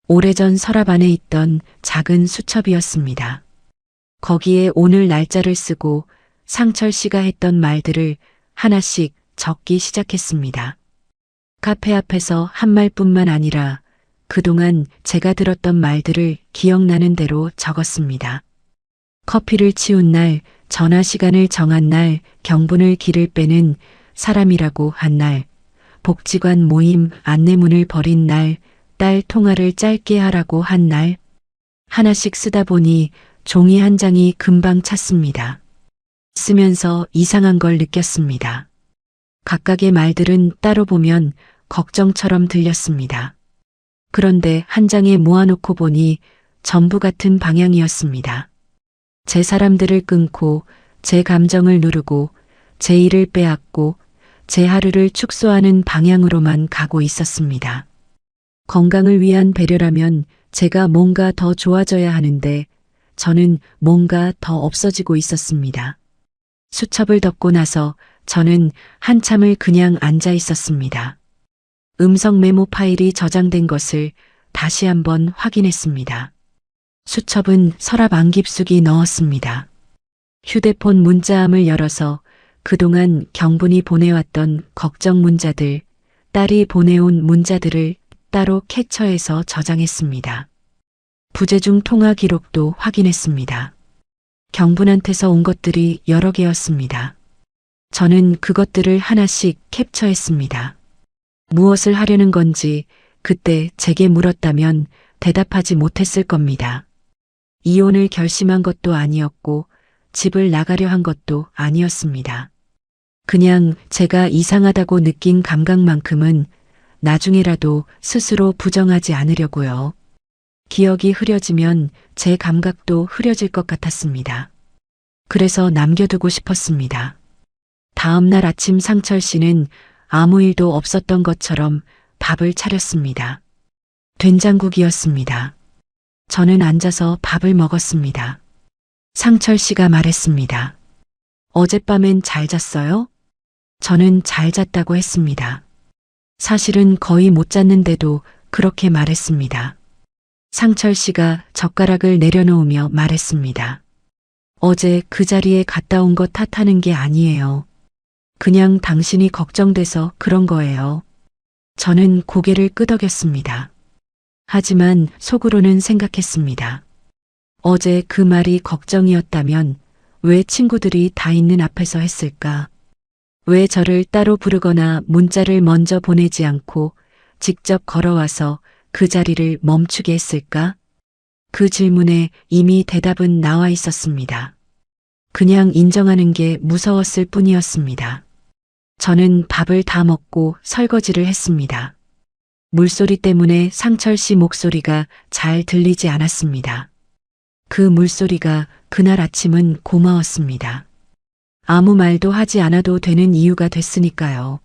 오래전 서랍 안에 있던 작은 수첩이었습니다. 거기에 오늘 날짜를 쓰고 상철 씨가 했던 말들을 하나씩 적기 시작했습니다. 카페 앞에서 한 말뿐만 아니라 그동안 제가 들었던 말들을 기억나는 대로 적었습니다. 커피를 치운 날, 전화 시간을 정한 날, 경분을 길을 빼는 사람이라고 한 날, 복지관 모임 안내문을 버린 날, 딸 통화를 짧게 하라고 한 날, 하나씩 쓰다 보니 종이 한 장이 금방 찼습니다. 쓰면서 이상한 걸 느꼈습니다. 각각의 말들은 따로 보면 걱정처럼 들렸습니다. 그런데 한 장에 모아놓고 보니 전부 같은 방향이었습니다. 제 사람들을 끊고 제 감정을 누르고 제 일을 빼앗고 제 하루를 축소하는 방향으로만 가고 있었습니다. 건강을 위한 배려라면 제가 뭔가 더 좋아져야 하는데 저는 뭔가 더 없어지고 있었습니다. 수첩을 덮고 나서 저는 한참을 그냥 앉아 있었습니다. 음성 메모 파일이 저장된 것을 다시 한번 확인했습니다. 수첩은 서랍 안 깊숙이 넣었습니다. 휴대폰 문자함을 열어서 그동안 경분이 보내왔던 걱정 문자들, 딸이 보내온 문자들을 따로 캡처해서 저장했습니다. 부재중 통화 기록도 확인했습니다. 경분한테서 온 것들이 여러 개였습니다. 저는 그것들을 하나씩 캡처했습니다. 무엇을 하려는 건지 그때 제게 물었다면 대답하지 못했을 겁니다. 이혼을 결심한 것도 아니었고 집을 나가려 한 것도 아니었습니다. 그냥 제가 이상하다고 느낀 감각만큼은 나중에라도 스스로 부정하지 않으려고요. 기억이 흐려지면 제 감각도 흐려질 것 같았습니다. 그래서 남겨두고 싶었습니다. 다음 날 아침 상철 씨는 아무 일도 없었던 것처럼 밥을 차렸습니다. 된장국이었습니다. 저는 앉아서 밥을 먹었습니다. 상철 씨가 말했습니다. 어젯밤엔 잘 잤어요? 저는 잘 잤다고 했습니다. 사실은 거의 못 잤는데도 그렇게 말했습니다. 상철 씨가 젓가락을 내려놓으며 말했습니다. 어제 그 자리에 갔다 온 거 탓하는 게 아니에요. 그냥 당신이 걱정돼서 그런 거예요. 저는 고개를 끄덕였습니다. 하지만 속으로는 생각했습니다. 어제 그 말이 걱정이었다면 왜 친구들이 다 있는 앞에서 했을까? 왜 저를 따로 부르거나 문자를 먼저 보내지 않고 직접 걸어와서 그 자리를 멈추게 했을까? 그 질문에 이미 대답은 나와 있었습니다. 그냥 인정하는 게 무서웠을 뿐이었습니다. 저는 밥을 다 먹고 설거지를 했습니다. 물소리 때문에 상철 씨 목소리가 잘 들리지 않았습니다. 그 물소리가 그날 아침은 고마웠습니다. 아무 말도 하지 않아도 되는 이유가 됐으니까요.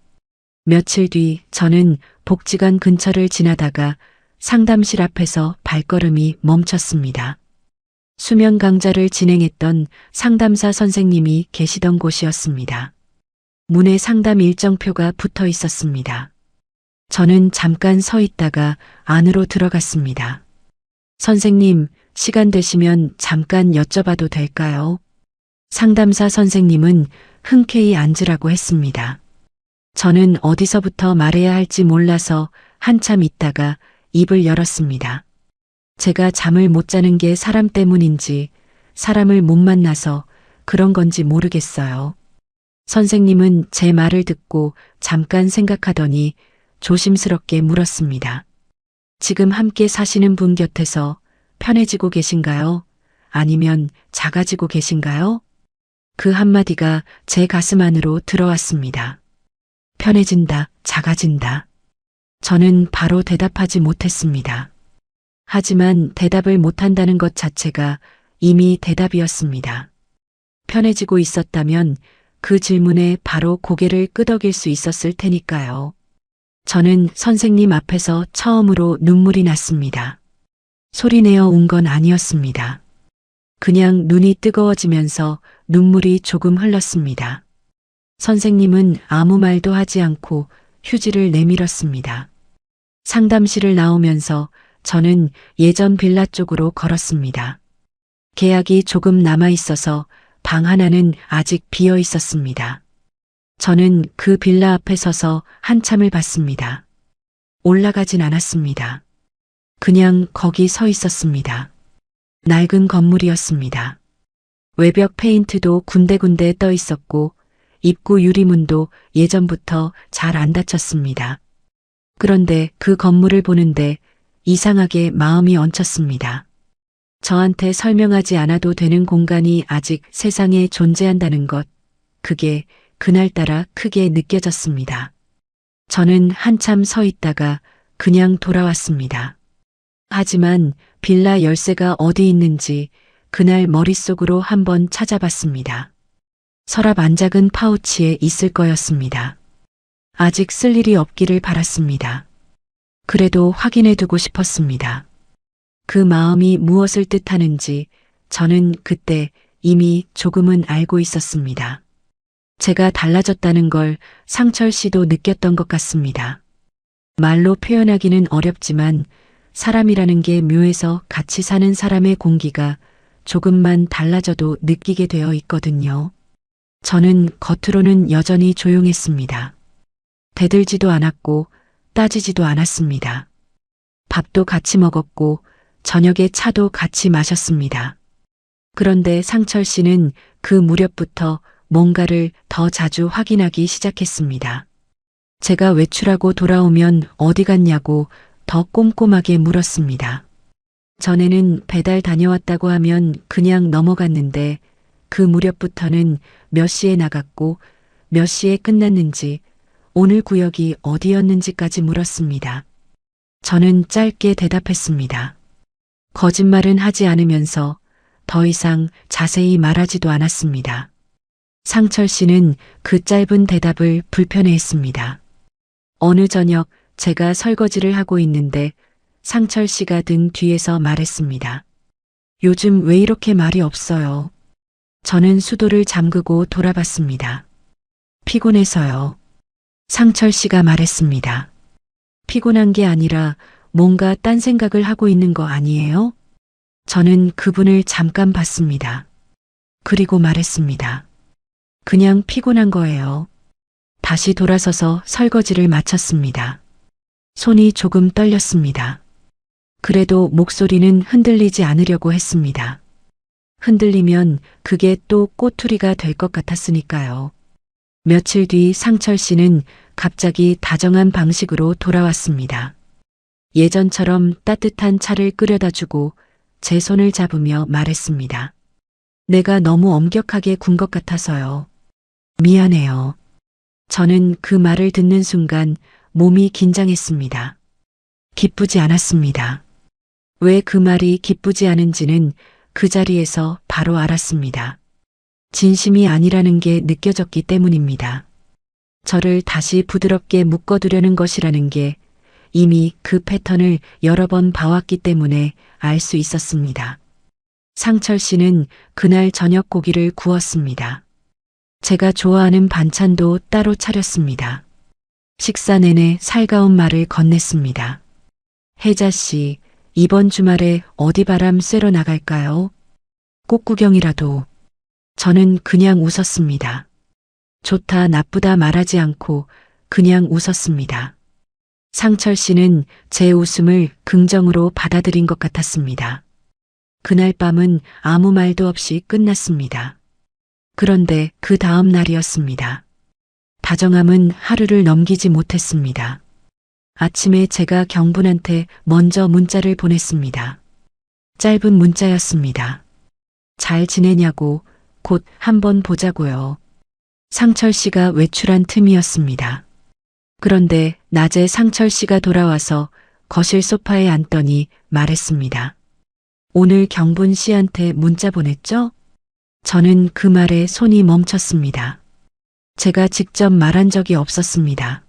며칠 뒤 저는 복지관 근처를 지나다가 상담실 앞에서 발걸음이 멈췄습니다. 수면 강좌를 진행했던 상담사 선생님이 계시던 곳이었습니다. 문에 상담 일정표가 붙어 있었습니다. 저는 잠깐 서 있다가 안으로 들어갔습니다. 선생님, 시간 되시면 잠깐 여쭤봐도 될까요? 상담사 선생님은 흔쾌히 앉으라고 했습니다. 저는 어디서부터 말해야 할지 몰라서 한참 있다가 입을 열었습니다. 제가 잠을 못 자는 게 사람 때문인지 사람을 못 만나서 그런 건지 모르겠어요. 선생님은 제 말을 듣고 잠깐 생각하더니 조심스럽게 물었습니다. 지금 함께 사시는 분 곁에서 편해지고 계신가요? 아니면 작아지고 계신가요? 그 한마디가 제 가슴 안으로 들어왔습니다. 편해진다, 작아진다. 저는 바로 대답하지 못했습니다. 하지만 대답을 못한다는 것 자체가 이미 대답이었습니다. 편해지고 있었다면 그 질문에 바로 고개를 끄덕일 수 있었을 테니까요. 저는 선생님 앞에서 처음으로 눈물이 났습니다. 소리내어 운 건 아니었습니다. 그냥 눈이 뜨거워지면서 눈물이 조금 흘렀습니다. 선생님은 아무 말도 하지 않고 휴지를 내밀었습니다. 상담실을 나오면서 저는 예전 빌라 쪽으로 걸었습니다. 계약이 조금 남아 있어서 방 하나는 아직 비어 있었습니다. 저는 그 빌라 앞에 서서 한참을 봤습니다. 올라가진 않았습니다. 그냥 거기 서 있었습니다. 낡은 건물이었습니다. 외벽 페인트도 군데군데 떠 있었고 입구 유리문도 예전부터 잘 안 닫혔습니다. 그런데 그 건물을 보는데 이상하게 마음이 얹혔습니다. 저한테 설명하지 않아도 되는 공간이 아직 세상에 존재한다는 것, 그게 그날따라 크게 느껴졌습니다. 저는 한참 서 있다가 그냥 돌아왔습니다. 하지만 빌라 열쇠가 어디 있는지 그날 머릿속으로 한번 찾아봤습니다. 서랍 안작은 파우치에 있을 거였습니다. 아직 쓸 일이 없기를 바랐습니다. 그래도 확인해 두고 싶었습니다. 그 마음이 무엇을 뜻하는지 저는 그때 이미 조금은 알고 있었습니다. 제가 달라졌다는 걸 상철 씨도 느꼈던 것 같습니다. 말로 표현하기는 어렵지만 사람이라는 게 묘해서 같이 사는 사람의 공기가 조금만 달라져도 느끼게 되어 있거든요. 저는 겉으로는 여전히 조용했습니다. 대들지도 않았고 따지지도 않았습니다. 밥도 같이 먹었고 저녁에 차도 같이 마셨습니다. 그런데 상철 씨는 그 무렵부터 뭔가를 더 자주 확인하기 시작했습니다. 제가 외출하고 돌아오면 어디 갔냐고 더 꼼꼼하게 물었습니다. 전에는 배달 다녀왔다고 하면 그냥 넘어갔는데 그 무렵부터는 몇 시에 나갔고 몇 시에 끝났는지 오늘 구역이 어디였는지까지 물었습니다. 저는 짧게 대답했습니다. 거짓말은 하지 않으면서 더 이상 자세히 말하지도 않았습니다. 상철 씨는 그 짧은 대답을 불편해했습니다. 어느 저녁 제가 설거지를 하고 있는데 상철 씨가 등 뒤에서 말했습니다. 요즘 왜 이렇게 말이 없어요? 저는 수도를 잠그고 돌아봤습니다. 피곤해서요. 상철 씨가 말했습니다. 피곤한 게 아니라 뭔가 딴 생각을 하고 있는 거 아니에요? 저는 그분을 잠깐 봤습니다. 그리고 말했습니다. 그냥 피곤한 거예요. 다시 돌아서서 설거지를 마쳤습니다. 손이 조금 떨렸습니다. 그래도 목소리는 흔들리지 않으려고 했습니다. 흔들리면 그게 또 꼬투리가 될 것 같았으니까요. 며칠 뒤 상철 씨는 갑자기 다정한 방식으로 돌아왔습니다. 예전처럼 따뜻한 차를 끓여다 주고 제 손을 잡으며 말했습니다. 내가 너무 엄격하게 군 것 같아서요. 미안해요. 저는 그 말을 듣는 순간 몸이 긴장했습니다. 기쁘지 않았습니다. 왜 그 말이 기쁘지 않은지는 그 자리에서 바로 알았습니다. 진심이 아니라는 게 느껴졌기 때문입니다. 저를 다시 부드럽게 묶어두려는 것이라는 게 이미 그 패턴을 여러 번 봐왔기 때문에 알 수 있었습니다. 상철 씨는 그날 저녁 고기를 구웠습니다. 제가 좋아하는 반찬도 따로 차렸습니다. 식사 내내 살가운 말을 건넸습니다. 혜자 씨, 이번 주말에 어디 바람 쐬러 나갈까요? 꽃구경이라도. 저는 그냥 웃었습니다. 좋다 나쁘다 말하지 않고 그냥 웃었습니다. 상철 씨는 제 웃음을 긍정으로 받아들인 것 같았습니다. 그날 밤은 아무 말도 없이 끝났습니다. 그런데 그 다음 날이었습니다. 다정함은 하루를 넘기지 못했습니다. 아침에 제가 경분한테 먼저 문자를 보냈습니다. 짧은 문자였습니다. 잘 지내냐고, 곧 한번 보자고요. 상철 씨가 외출한 틈이었습니다. 그런데 낮에 상철 씨가 돌아와서 거실 소파에 앉더니 말했습니다. 오늘 경분 씨한테 문자 보냈죠? 저는 그 말에 손이 멈췄습니다. 제가 직접 말한 적이 없었습니다.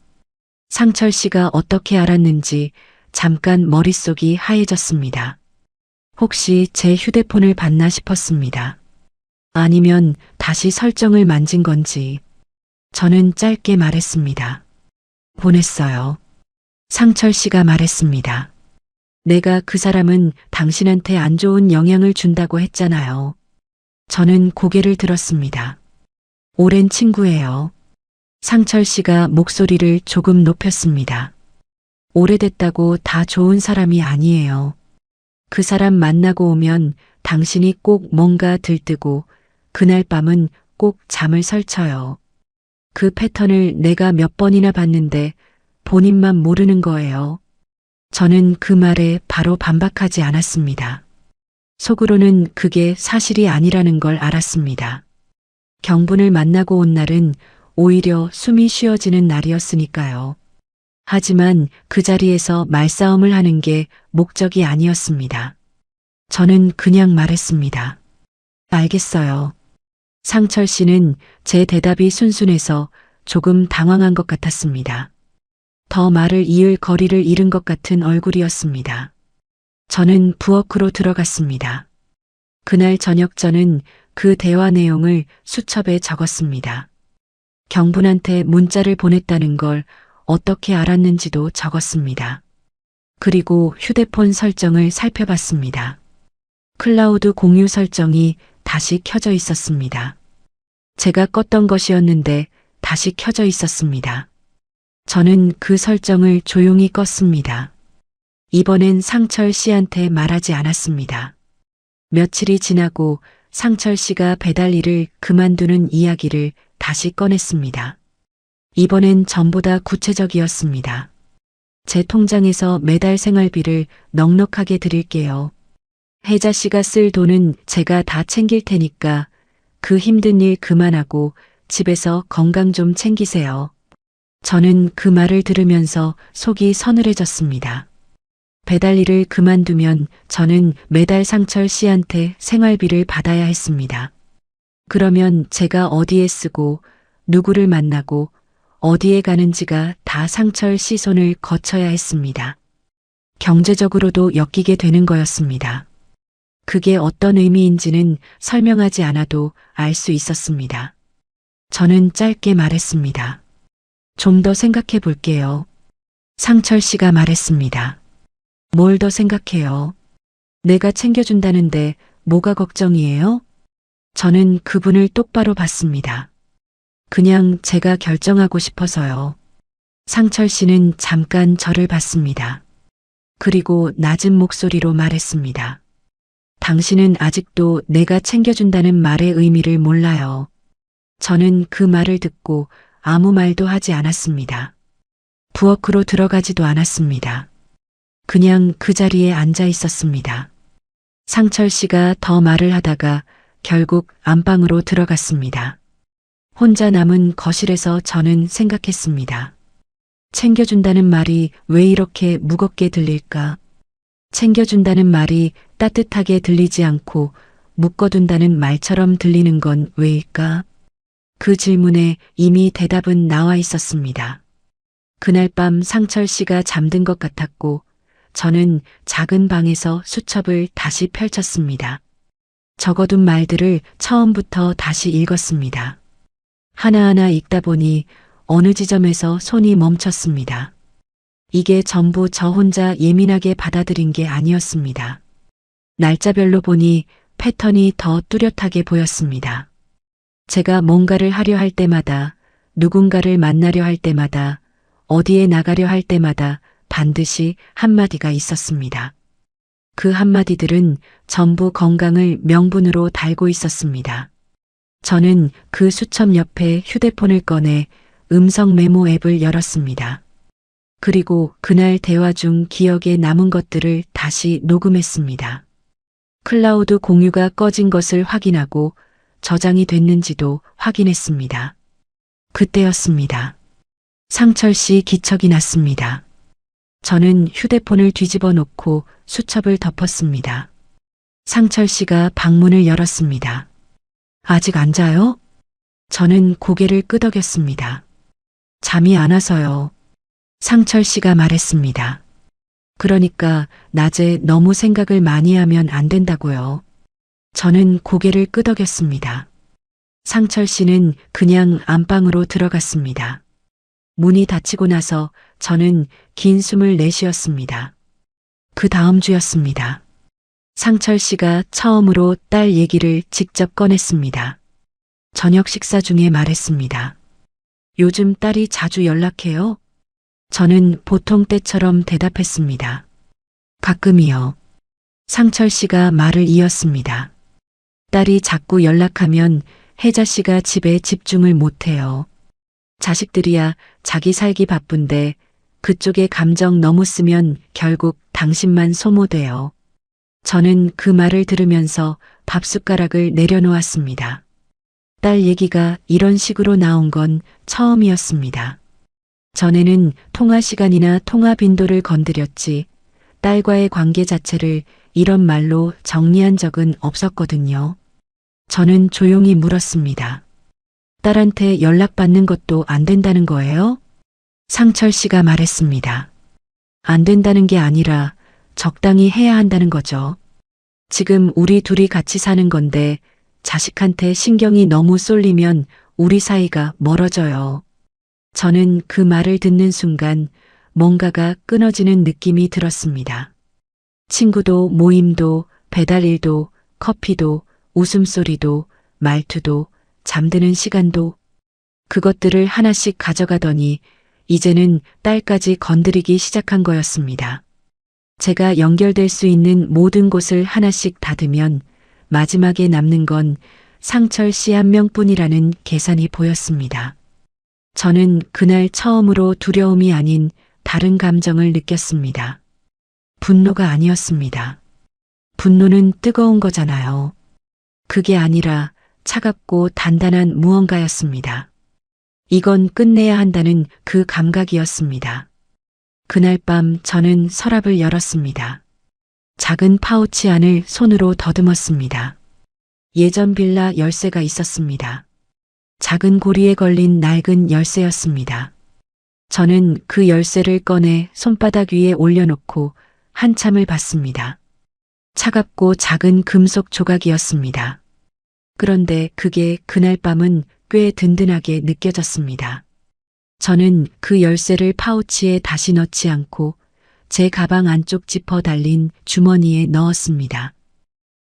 상철 씨가 어떻게 알았는지 잠깐 머릿속이 하얘졌습니다. 혹시 제 휴대폰을 봤나 싶었습니다. 아니면 다시 설정을 만진 건지. 저는 짧게 말했습니다. 보냈어요. 상철 씨가 말했습니다. 내가 그 사람은 당신한테 안 좋은 영향을 준다고 했잖아요. 저는 고개를 들었습니다. 오랜 친구예요. 상철 씨가 목소리를 조금 높였습니다. 오래됐다고 다 좋은 사람이 아니에요. 그 사람 만나고 오면 당신이 꼭 뭔가 들뜨고 그날 밤은 꼭 잠을 설쳐요. 그 패턴을 내가 몇 번이나 봤는데 본인만 모르는 거예요. 저는 그 말에 바로 반박하지 않았습니다. 속으로는 그게 사실이 아니라는 걸 알았습니다. 경분을 만나고 온 날은 오히려 숨이 쉬어지는 날이었으니까요. 하지만 그 자리에서 말싸움을 하는 게 목적이 아니었습니다. 저는 그냥 말했습니다. 알겠어요. 상철 씨는 제 대답이 순순해서 조금 당황한 것 같았습니다. 더 말을 이을 거리를 잃은 것 같은 얼굴이었습니다. 저는 부엌으로 들어갔습니다. 그날 저녁 저는 그 대화 내용을 수첩에 적었습니다. 경분한테 문자를 보냈다는 걸 어떻게 알았는지도 적었습니다. 그리고 휴대폰 설정을 살펴봤습니다. 클라우드 공유 설정이 다시 켜져 있었습니다. 제가 껐던 것이었는데 다시 켜져 있었습니다. 저는 그 설정을 조용히 껐습니다. 이번엔 상철 씨한테 말하지 않았습니다. 며칠이 지나고 상철 씨가 배달 일을 그만두는 이야기를 다시 꺼냈습니다. 이번엔 전보다 구체적이었습니다. 제 통장에서 매달 생활비를 넉넉하게 드릴게요. 혜자 씨가 쓸 돈은 제가 다 챙길 테니까 그 힘든 일 그만하고 집에서 건강 좀 챙기세요. 저는 그 말을 들으면서 속이 서늘해졌습니다. 배달 일을 그만두면 저는 매달 상철 씨한테 생활비를 받아야 했습니다. 그러면 제가 어디에 쓰고 누구를 만나고 어디에 가는지가 다 상철 씨 손을 거쳐야 했습니다. 경제적으로도 엮이게 되는 거였습니다. 그게 어떤 의미인지는 설명하지 않아도 알 수 있었습니다. 저는 짧게 말했습니다. 좀 더 생각해 볼게요. 상철 씨가 말했습니다. 뭘 더 생각해요? 내가 챙겨준다는데 뭐가 걱정이에요? 저는 그분을 똑바로 봤습니다. 그냥 제가 결정하고 싶어서요. 상철 씨는 잠깐 저를 봤습니다. 그리고 낮은 목소리로 말했습니다. 당신은 아직도 내가 챙겨준다는 말의 의미를 몰라요. 저는 그 말을 듣고 아무 말도 하지 않았습니다. 부엌으로 들어가지도 않았습니다. 그냥 그 자리에 앉아 있었습니다. 상철 씨가 더 말을 하다가 결국 안방으로 들어갔습니다. 혼자 남은 거실에서 저는 생각했습니다. 챙겨준다는 말이 왜 이렇게 무겁게 들릴까? 챙겨준다는 말이 따뜻하게 들리지 않고 묶어둔다는 말처럼 들리는 건 왜일까? 그 질문에 이미 대답은 나와 있었습니다. 그날 밤 상철 씨가 잠든 것 같았고 저는 작은 방에서 수첩을 다시 펼쳤습니다. 적어둔 말들을 처음부터 다시 읽었습니다. 하나하나 읽다 보니 어느 지점에서 손이 멈췄습니다. 이게 전부 저 혼자 예민하게 받아들인 게 아니었습니다. 날짜별로 보니 패턴이 더 뚜렷하게 보였습니다. 제가 뭔가를 하려 할 때마다, 누군가를 만나려 할 때마다, 어디에 나가려 할 때마다 반드시 한마디가 있었습니다. 그 한마디들은 전부 건강을 명분으로 달고 있었습니다. 저는 그 수첩 옆에 휴대폰을 꺼내 음성 메모 앱을 열었습니다. 그리고 그날 대화 중 기억에 남은 것들을 다시 녹음했습니다. 클라우드 공유가 꺼진 것을 확인하고 저장이 됐는지도 확인했습니다. 그때였습니다. 상철 씨 기척이 났습니다. 저는 휴대폰을 뒤집어 놓고 수첩을 덮었습니다. 상철 씨가 방문을 열었습니다. 아직 안 자요? 저는 고개를 끄덕였습니다. 잠이 안 와서요. 상철 씨가 말했습니다. 그러니까 낮에 너무 생각을 많이 하면 안 된다고요. 저는 고개를 끄덕였습니다. 상철 씨는 그냥 안방으로 들어갔습니다. 문이 닫히고 나서 저는 긴 숨을 내쉬었습니다. 그 다음 주였습니다. 상철 씨가 처음으로 딸 얘기를 직접 꺼냈습니다. 저녁 식사 중에 말했습니다. 요즘 딸이 자주 연락해요? 저는 보통 때처럼 대답했습니다. 가끔이요. 상철 씨가 말을 이었습니다. 딸이 자꾸 연락하면 혜자 씨가 집에 집중을 못해요. 자식들이야 자기 살기 바쁜데 그쪽에 감정 너무 쓰면 결국 당신만 소모돼요. 저는 그 말을 들으면서 밥숟가락을 내려놓았습니다. 딸 얘기가 이런 식으로 나온 건 처음이었습니다. 전에는 통화 시간이나 통화 빈도를 건드렸지 딸과의 관계 자체를 이런 말로 정리한 적은 없었거든요. 저는 조용히 물었습니다. 딸한테 연락받는 것도 안 된다는 거예요? 상철 씨가 말했습니다. 안 된다는 게 아니라 적당히 해야 한다는 거죠. 지금 우리 둘이 같이 사는 건데 자식한테 신경이 너무 쏠리면 우리 사이가 멀어져요. 저는 그 말을 듣는 순간 뭔가가 끊어지는 느낌이 들었습니다. 친구도 모임도 배달일도 커피도 웃음소리도 말투도 잠드는 시간도 그것들을 하나씩 가져가더니 이제는 딸까지 건드리기 시작한 거였습니다. 제가 연결될 수 있는 모든 곳을 하나씩 닫으면 마지막에 남는 건 상철 씨 한 명뿐이라는 계산이 보였습니다. 저는 그날 처음으로 두려움이 아닌 다른 감정을 느꼈습니다. 분노가 아니었습니다. 분노는 뜨거운 거잖아요. 그게 아니라 차갑고 단단한 무언가였습니다. 이건 끝내야 한다는 그 감각이었습니다. 그날 밤 저는 서랍을 열었습니다. 작은 파우치 안을 손으로 더듬었습니다. 예전 빌라 열쇠가 있었습니다. 작은 고리에 걸린 낡은 열쇠였습니다. 저는 그 열쇠를 꺼내 손바닥 위에 올려놓고 한참을 봤습니다. 차갑고 작은 금속 조각이었습니다. 그런데 그게 그날 밤은 꽤 든든하게 느껴졌습니다. 저는 그 열쇠를 파우치에 다시 넣지 않고 제 가방 안쪽 지퍼 달린 주머니에 넣었습니다.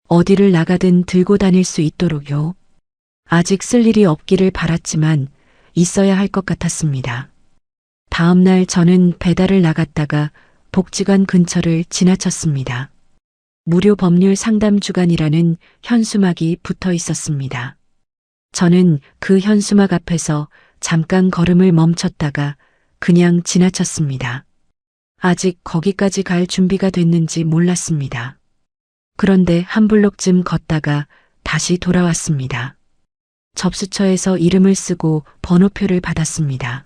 어디를 나가든 들고 다닐 수 있도록요. 아직 쓸 일이 없기를 바랐지만 있어야 할 것 같았습니다. 다음 날 저는 배달을 나갔다가 복지관 근처를 지나쳤습니다. 무료 법률 상담 주간이라는 현수막이 붙어 있었습니다. 저는 그 현수막 앞에서 잠깐 걸음을 멈췄다가 그냥 지나쳤습니다. 아직 거기까지 갈 준비가 됐는지 몰랐습니다. 그런데 한 블록쯤 걷다가 다시 돌아왔습니다. 접수처에서 이름을 쓰고 번호표를 받았습니다.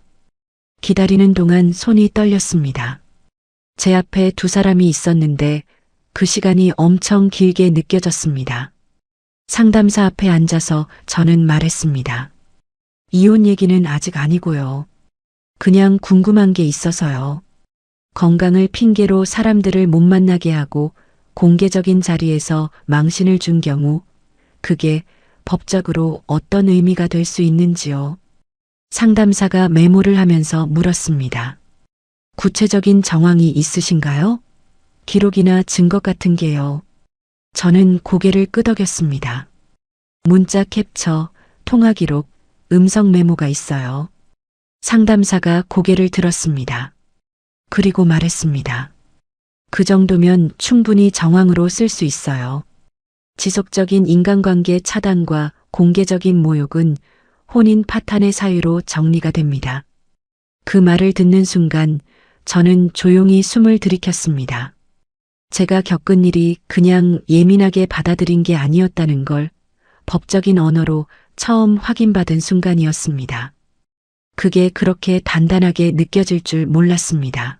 기다리는 동안 손이 떨렸습니다. 제 앞에 두 사람이 있었는데 그 시간이 엄청 길게 느껴졌습니다. 상담사 앞에 앉아서 저는 말했습니다. 이혼 얘기는 아직 아니고요. 그냥 궁금한 게 있어서요. 건강을 핑계로 사람들을 못 만나게 하고 공개적인 자리에서 망신을 준 경우 그게 법적으로 어떤 의미가 될 수 있는지요. 상담사가 메모를 하면서 물었습니다. 구체적인 정황이 있으신가요? 기록이나 증거 같은 게요. 저는 고개를 끄덕였습니다. 문자 캡처, 통화 기록, 음성 메모가 있어요. 상담사가 고개를 들었습니다. 그리고 말했습니다. 그 정도면 충분히 정황으로 쓸 수 있어요. 지속적인 인간관계 차단과 공개적인 모욕은 혼인 파탄의 사유로 정리가 됩니다. 그 말을 듣는 순간 저는 조용히 숨을 들이켰습니다. 제가 겪은 일이 그냥 예민하게 받아들인 게 아니었다는 걸 법적인 언어로 처음 확인받은 순간이었습니다. 그게 그렇게 단단하게 느껴질 줄 몰랐습니다.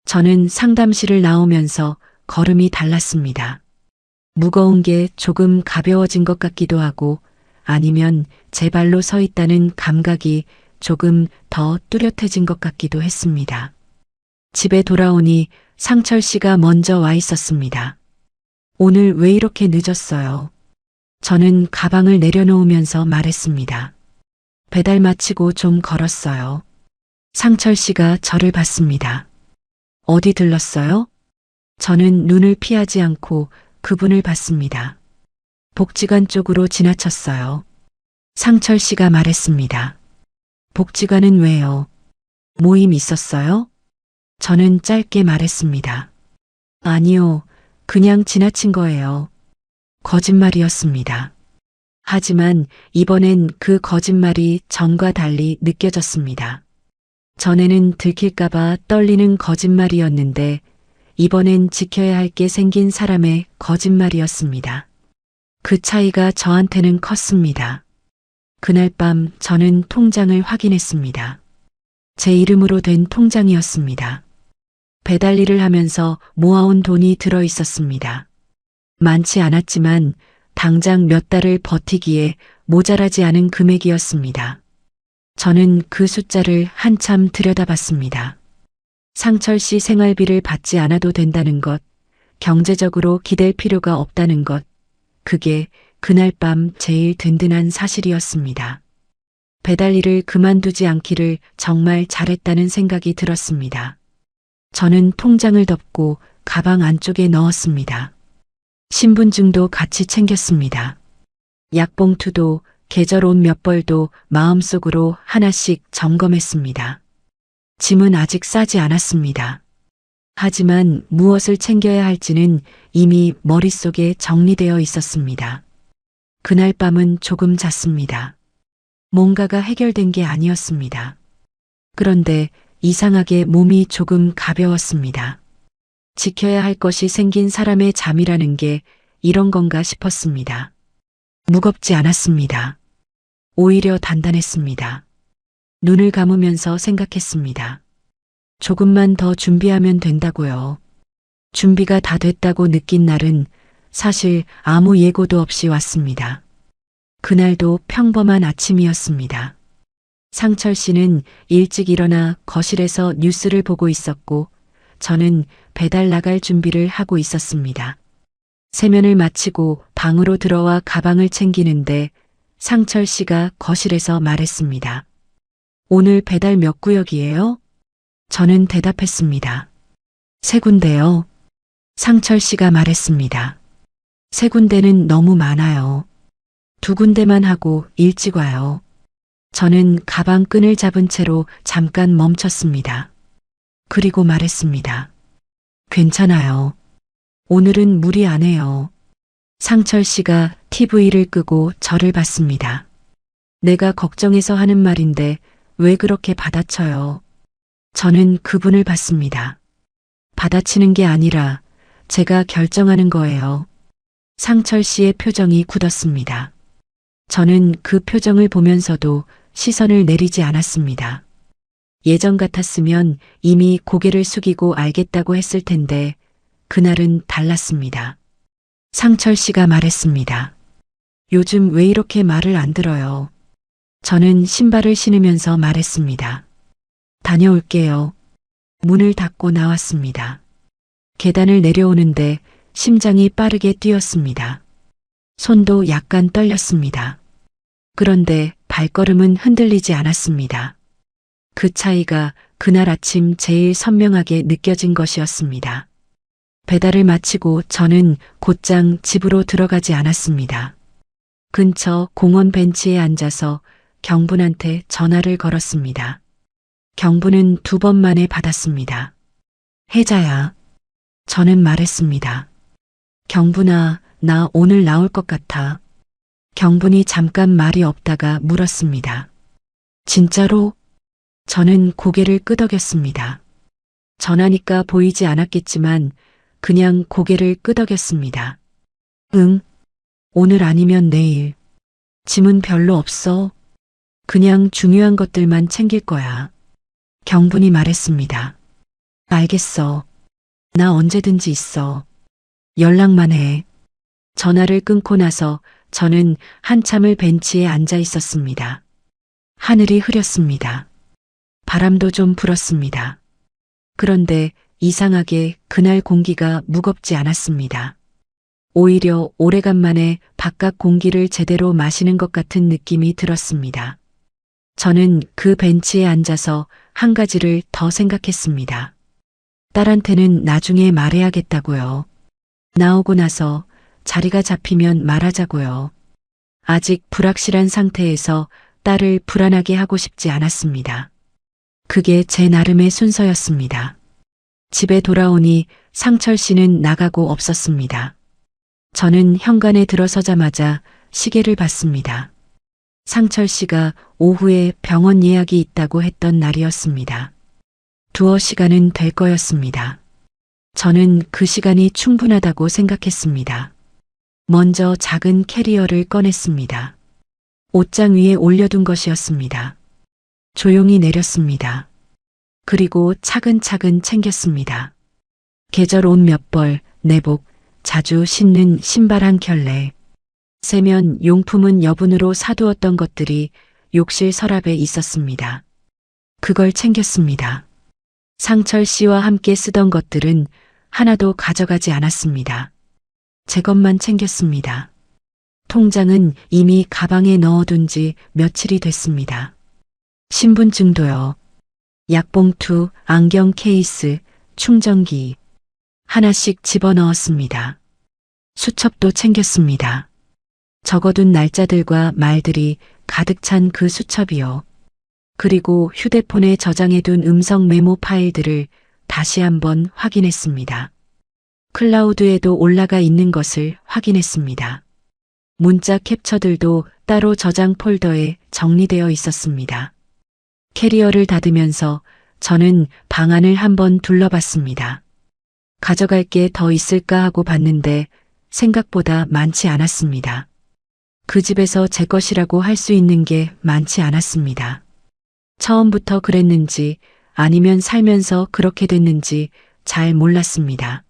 저는 상담실을 나오면서 걸음이 달랐습니다. 무거운 게 조금 가벼워진 것 같기도 하고 아니면 제 발로 서 있다는 감각이 조금 더 뚜렷해진 것 같기도 했습니다. 집에 돌아오니 상철 씨가 먼저 와 있었습니다. 오늘 왜 이렇게 늦었어요? 저는 가방을 내려놓으면서 말했습니다. 배달 마치고 좀 걸었어요. 상철 씨가 저를 봤습니다. 어디 들렀어요? 저는 눈을 피하지 않고 그분을 봤습니다. 복지관 쪽으로 지나쳤어요. 상철 씨가 말했습니다. 복지관은 왜요? 모임 있었어요? 저는 짧게 말했습니다. 아니요, 그냥 지나친 거예요. 거짓말이었습니다. 하지만 이번엔 그 거짓말이 전과 달리 느껴졌습니다. 전에는 들킬까봐 떨리는 거짓말이었는데 이번엔 지켜야 할 게 생긴 사람의 거짓말이었습니다. 그 차이가 저한테는 컸습니다. 그날 밤 저는 통장을 확인했습니다. 제 이름으로 된 통장이었습니다. 배달 일을 하면서 모아온 돈이 들어 있었습니다. 많지 않았지만 당장 몇 달을 버티기에 모자라지 않은 금액이었습니다. 저는 그 숫자를 한참 들여다봤습니다. 상철 씨 생활비를 받지 않아도 된다는 것, 경제적으로 기댈 필요가 없다는 것, 그게 그날 밤 제일 든든한 사실이었습니다. 배달 일을 그만두지 않기를 정말 잘했다는 생각이 들었습니다. 저는 통장을 덮고 가방 안쪽에 넣었습니다. 신분증도 같이 챙겼습니다. 약봉투도 계절 옷 몇 벌도 마음속으로 하나씩 점검했습니다. 짐은 아직 싸지 않았습니다. 하지만 무엇을 챙겨야 할지는 이미 머릿속에 정리되어 있었습니다. 그날 밤은 조금 잤습니다. 뭔가가 해결된 게 아니었습니다. 그런데 이상하게 몸이 조금 가벼웠습니다. 지켜야 할 것이 생긴 사람의 잠이라는 게 이런 건가 싶었습니다. 무겁지 않았습니다. 오히려 단단했습니다. 눈을 감으면서 생각했습니다. 조금만 더 준비하면 된다고요. 준비가 다 됐다고 느낀 날은 사실 아무 예고도 없이 왔습니다. 그날도 평범한 아침이었습니다. 상철 씨는 일찍 일어나 거실에서 뉴스를 보고 있었고 저는 배달 나갈 준비를 하고 있었습니다. 세면을 마치고 방으로 들어와 가방을 챙기는데 상철 씨가 거실에서 말했습니다. 오늘 배달 몇 구역이에요? 저는 대답했습니다. 3군데요. 상철 씨가 말했습니다. 3군데는 너무 많아요. 2군데만 하고 일찍 와요. 저는 가방 끈을 잡은 채로 잠깐 멈췄습니다. 그리고 말했습니다. 괜찮아요. 오늘은 무리 안 해요. 상철 씨가 TV를 끄고 저를 봤습니다. 내가 걱정해서 하는 말인데 왜 그렇게 받아쳐요? 저는 그분을 봤습니다. 받아치는 게 아니라 제가 결정하는 거예요. 상철 씨의 표정이 굳었습니다. 저는 그 표정을 보면서도 시선을 내리지 않았습니다. 예전 같았으면 이미 고개를 숙이고 알겠다고 했을 텐데 그날은 달랐습니다. 상철 씨가 말했습니다. 요즘 왜 이렇게 말을 안 들어요? 저는 신발을 신으면서 말했습니다. 다녀올게요. 문을 닫고 나왔습니다. 계단을 내려오는데 심장이 빠르게 뛰었습니다. 손도 약간 떨렸습니다. 그런데 발걸음은 흔들리지 않았습니다. 그 차이가 그날 아침 제일 선명하게 느껴진 것이었습니다. 배달을 마치고 저는 곧장 집으로 들어가지 않았습니다. 근처 공원 벤치에 앉아서 경분한테 전화를 걸었습니다. 경분은 2번 만에 받았습니다. 혜자야. 저는 말했습니다. 경분아, 나 오늘 나올 것 같아. 경분이 잠깐 말이 없다가 물었습니다. 진짜로? 저는 고개를 끄덕였습니다. 전화니까 보이지 않았겠지만 그냥 고개를 끄덕였습니다. 응. 오늘 아니면 내일. 짐은 별로 없어. 그냥 중요한 것들만 챙길 거야. 경분이 말했습니다. 알겠어. 나 언제든지 있어. 연락만 해. 전화를 끊고 나서 저는 한참을 벤치에 앉아 있었습니다. 하늘이 흐렸습니다. 바람도 좀 불었습니다. 그런데 이상하게 그날 공기가 무겁지 않았습니다. 오히려 오래간만에 바깥 공기를 제대로 마시는 것 같은 느낌이 들었습니다. 저는 그 벤치에 앉아서 한 가지를 더 생각했습니다. 딸한테는 나중에 말해야겠다고요. 나오고 나서 자리가 잡히면 말하자고요. 아직 불확실한 상태에서 딸을 불안하게 하고 싶지 않았습니다. 그게 제 나름의 순서였습니다. 집에 돌아오니 상철 씨는 나가고 없었습니다. 저는 현관에 들어서자마자 시계를 봤습니다. 상철 씨가 오후에 병원 예약이 있다고 했던 날이었습니다. 두어 시간은 될 거였습니다. 저는 그 시간이 충분하다고 생각했습니다. 먼저 작은 캐리어를 꺼냈습니다. 옷장 위에 올려둔 것이었습니다. 조용히 내렸습니다. 그리고 차근차근 챙겼습니다. 계절 옷 몇 벌, 내복, 자주 신는 신발 한 켤레, 세면 용품은 여분으로 사두었던 것들이 욕실 서랍에 있었습니다. 그걸 챙겼습니다. 상철 씨와 함께 쓰던 것들은 하나도 가져가지 않았습니다. 제 것만 챙겼습니다. 통장은 이미 가방에 넣어둔 지 며칠이 됐습니다. 신분증도요. 약봉투, 안경 케이스, 충전기 하나씩 집어넣었습니다. 수첩도 챙겼습니다. 적어둔 날짜들과 말들이 가득 찬 그 수첩이요. 그리고 휴대폰에 저장해둔 음성 메모 파일들을 다시 한번 확인했습니다. 클라우드에도 올라가 있는 것을 확인했습니다. 문자 캡처들도 따로 저장 폴더에 정리되어 있었습니다. 캐리어를 닫으면서 저는 방안을 한번 둘러봤습니다. 가져갈 게 더 있을까 하고 봤는데 생각보다 많지 않았습니다. 그 집에서 제 것이라고 할 수 있는 게 많지 않았습니다. 처음부터 그랬는지 아니면 살면서 그렇게 됐는지 잘 몰랐습니다.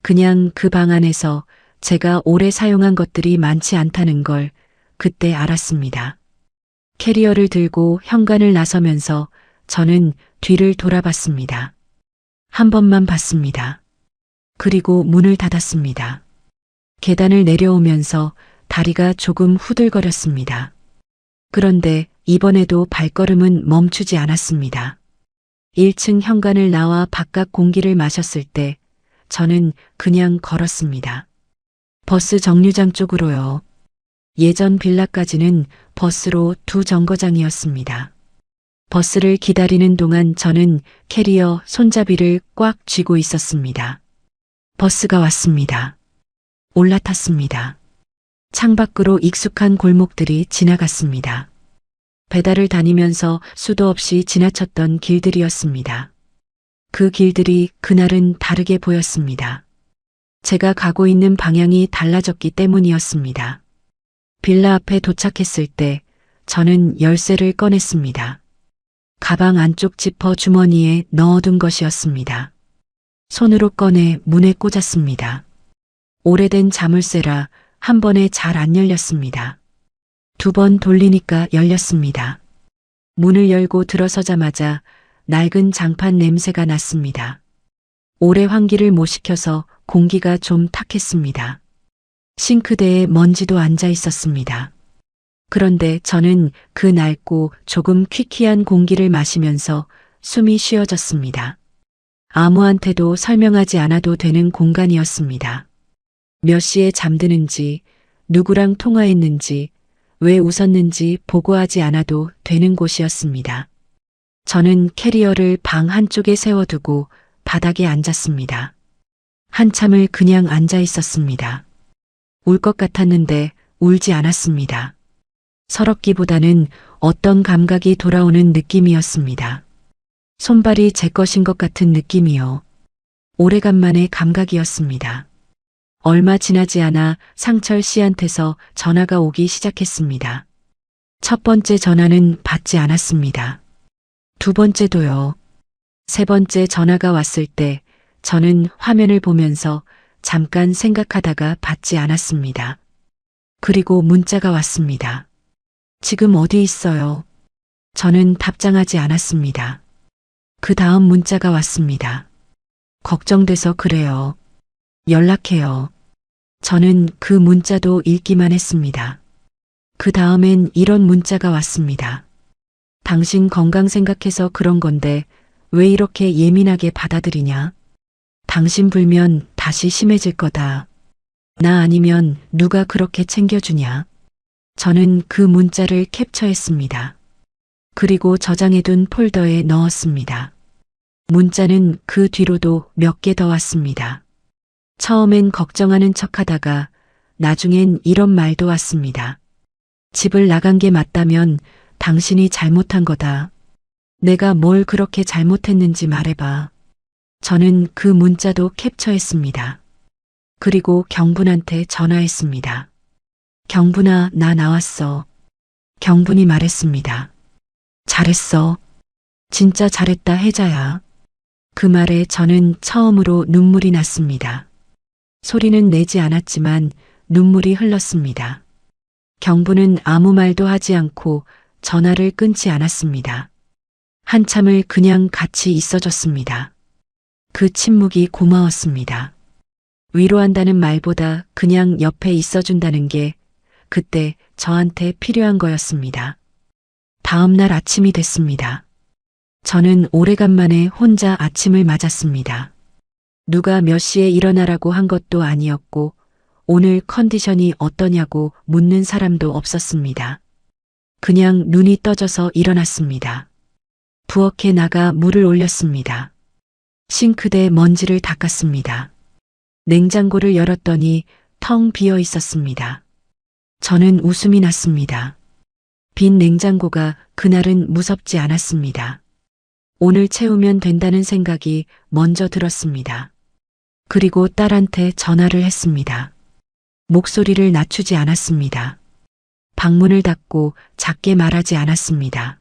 그냥 그 방 안에서 제가 오래 사용한 것들이 많지 않다는 걸 그때 알았습니다. 캐리어를 들고 현관을 나서면서 저는 뒤를 돌아봤습니다. 한 번만 봤습니다. 그리고 문을 닫았습니다. 계단을 내려오면서 다리가 조금 후들거렸습니다. 그런데 이번에도 발걸음은 멈추지 않았습니다. 1층 현관을 나와 바깥 공기를 마셨을 때 저는 그냥 걸었습니다. 버스 정류장 쪽으로요. 예전 빌라까지는 버스로 2정거장이었습니다. 버스를 기다리는 동안 저는 캐리어 손잡이를 꽉 쥐고 있었습니다. 버스가 왔습니다. 올라탔습니다. 창밖으로 익숙한 골목들이 지나갔습니다. 배달을 다니면서 수도 없이 지나쳤던 길들이었습니다. 그 길들이 그날은 다르게 보였습니다. 제가 가고 있는 방향이 달라졌기 때문이었습니다. 빌라 앞에 도착했을 때 저는 열쇠를 꺼냈습니다. 가방 안쪽 지퍼 주머니에 넣어둔 것이었습니다. 손으로 꺼내 문에 꽂았습니다. 오래된 자물쇠라 한 번에 잘 안 열렸습니다. 2번 돌리니까 열렸습니다. 문을 열고 들어서자마자 낡은 장판 냄새가 났습니다. 오래 환기를 못 시켜서 공기가 좀 탁했습니다. 싱크대에 먼지도 앉아 있었습니다. 그런데 저는 그 낡고 조금 퀴퀴한 공기를 마시면서 숨이 쉬어졌습니다. 아무한테도 설명하지 않아도 되는 공간이었습니다. 몇 시에 잠드는지, 누구랑 통화했는지, 왜 웃었는지 보고하지 않아도 되는 곳이었습니다. 저는 캐리어를 방 한쪽에 세워두고 바닥에 앉았습니다. 한참을 그냥 앉아 있었습니다. 울 것 같았는데 울지 않았습니다. 서럽기보다는 어떤 감각이 돌아오는 느낌이었습니다. 손발이 제 것인 것 같은 느낌이요. 오래간만의 감각이었습니다. 얼마 지나지 않아 상철 씨한테서 전화가 오기 시작했습니다. 첫 번째 전화는 받지 않았습니다. 2번째도요. 3번째 전화가 왔을 때 저는 화면을 보면서 잠깐 생각하다가 받지 않았습니다. 그리고 문자가 왔습니다. 지금 어디 있어요? 저는 답장하지 않았습니다. 그 다음 문자가 왔습니다. 걱정돼서 그래요. 연락해요. 저는 그 문자도 읽기만 했습니다. 그 다음엔 이런 문자가 왔습니다. 당신 건강 생각해서 그런 건데 왜 이렇게 예민하게 받아들이냐? 당신 불면 다시 심해질 거다. 나 아니면 누가 그렇게 챙겨주냐? 저는 그 문자를 캡처했습니다. 그리고 저장해둔 폴더에 넣었습니다. 문자는 그 뒤로도 몇 개 더 왔습니다. 처음엔 걱정하는 척하다가 나중엔 이런 말도 왔습니다. 집을 나간 게 맞다면 당신이 잘못한 거다. 내가 뭘 그렇게 잘못했는지 말해봐. 저는 그 문자도 캡처했습니다. 그리고 경분한테 전화했습니다. 경분아, 나 나왔어. 경분이 말했습니다. 잘했어. 진짜 잘했다, 혜자야. 그 말에 저는 처음으로 눈물이 났습니다. 소리는 내지 않았지만 눈물이 흘렀습니다. 경분은 아무 말도 하지 않고 전화를 끊지 않았습니다. 한참을 그냥 같이 있어줬습니다. 그 침묵이 고마웠습니다. 위로한다는 말보다 그냥 옆에 있어준다는 게 그때 저한테 필요한 거였습니다. 다음 날 아침이 됐습니다. 저는 오래간만에 혼자 아침을 맞았습니다. 누가 몇 시에 일어나라고 한 것도 아니었고 오늘 컨디션이 어떠냐고 묻는 사람도 없었습니다. 그냥 눈이 떠져서 일어났습니다. 부엌에 나가 물을 올렸습니다. 싱크대에 먼지를 닦았습니다. 냉장고를 열었더니 텅 비어 있었습니다. 저는 웃음이 났습니다. 빈 냉장고가 그날은 무섭지 않았습니다. 오늘 채우면 된다는 생각이 먼저 들었습니다. 그리고 딸한테 전화를 했습니다. 목소리를 낮추지 않았습니다. 방문을 닫고 작게 말하지 않았습니다.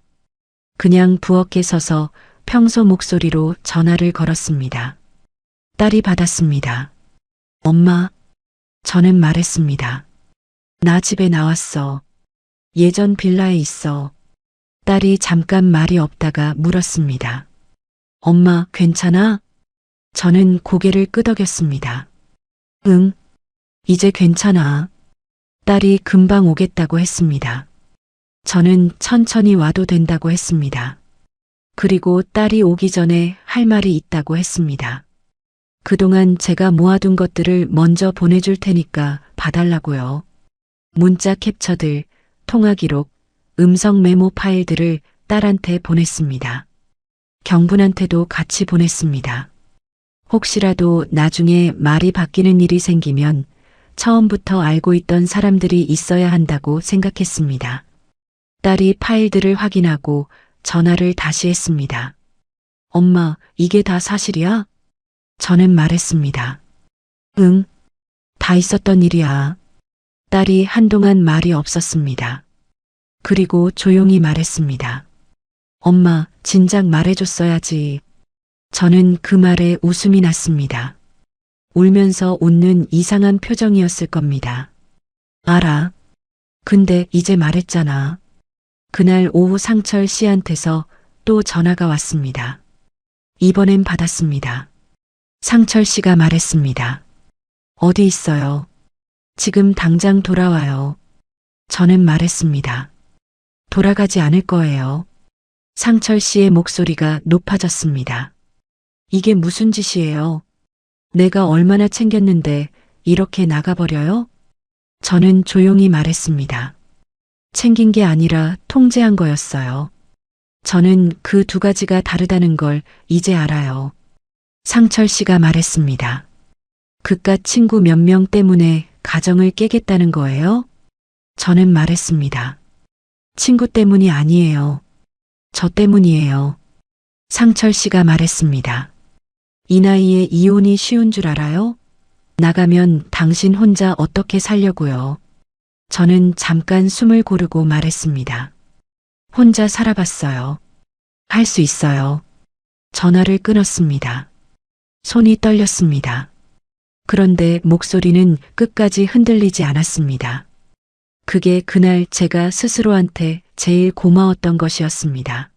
그냥 부엌에 서서 평소 목소리로 전화를 걸었습니다. 딸이 받았습니다. 엄마, 저는 말했습니다. 나 집에 나왔어. 예전 빌라에 있어. 딸이 잠깐 말이 없다가 물었습니다. 엄마, 괜찮아? 저는 고개를 끄덕였습니다. 응, 이제 괜찮아. 딸이 금방 오겠다고 했습니다. 저는 천천히 와도 된다고 했습니다. 그리고 딸이 오기 전에 할 말이 있다고 했습니다. 그동안 제가 모아둔 것들을 먼저 보내줄 테니까 봐달라고요. 문자 캡처들, 통화 기록, 음성 메모 파일들을 딸한테 보냈습니다. 경분한테도 같이 보냈습니다. 혹시라도 나중에 말이 바뀌는 일이 생기면 처음부터 알고 있던 사람들이 있어야 한다고 생각했습니다. 딸이 파일들을 확인하고 전화를 다시 했습니다. 엄마, 이게 다 사실이야? 저는 말했습니다. 응, 다 있었던 일이야. 딸이 한동안 말이 없었습니다. 그리고 조용히 말했습니다. 엄마, 진작 말해줬어야지. 저는 그 말에 웃음이 났습니다. 울면서 웃는 이상한 표정이었을 겁니다. 알아. 근데 이제 말했잖아. 그날 오후 상철 씨한테서 또 전화가 왔습니다. 이번엔 받았습니다. 상철 씨가 말했습니다. 어디 있어요? 지금 당장 돌아와요. 저는 말했습니다. 돌아가지 않을 거예요. 상철 씨의 목소리가 높아졌습니다. 이게 무슨 짓이에요? 내가 얼마나 챙겼는데 이렇게 나가버려요? 저는 조용히 말했습니다. 챙긴 게 아니라 통제한 거였어요. 저는 그 두 가지가 다르다는 걸 이제 알아요. 상철 씨가 말했습니다. 그깟 친구 몇 명 때문에 가정을 깨겠다는 거예요? 저는 말했습니다. 친구 때문이 아니에요. 저 때문이에요. 상철 씨가 말했습니다. 이 나이에 이혼이 쉬운 줄 알아요? 나가면 당신 혼자 어떻게 살려고요? 저는 잠깐 숨을 고르고 말했습니다. 혼자 살아봤어요. 할 수 있어요. 전화를 끊었습니다. 손이 떨렸습니다. 그런데 목소리는 끝까지 흔들리지 않았습니다. 그게 그날 제가 스스로한테 제일 고마웠던 것이었습니다.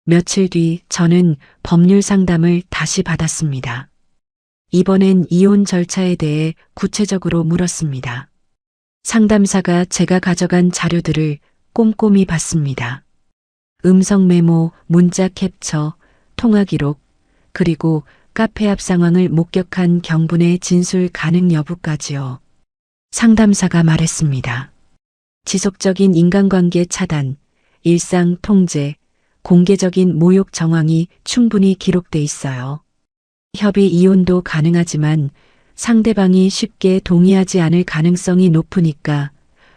며칠 뒤 저는 법률 상담을 다시 받았습니다. 이번엔 이혼 절차에 대해 구체적으로 물었습니다. 상담사가 제가 가져간 자료들을 꼼꼼히 봤습니다. 음성 메모, 문자 캡처, 통화 기록, 그리고 카페 앞 상황을 목격한 경분의 진술 가능 여부까지요. 상담사가 말했습니다. 지속적인 인간관계 차단, 일상 통제, 공개적인 모욕 정황이 충분히 기록돼 있어요. 협의 이혼도 가능하지만 상대방이 쉽게 동의하지 않을 가능성이 높으니까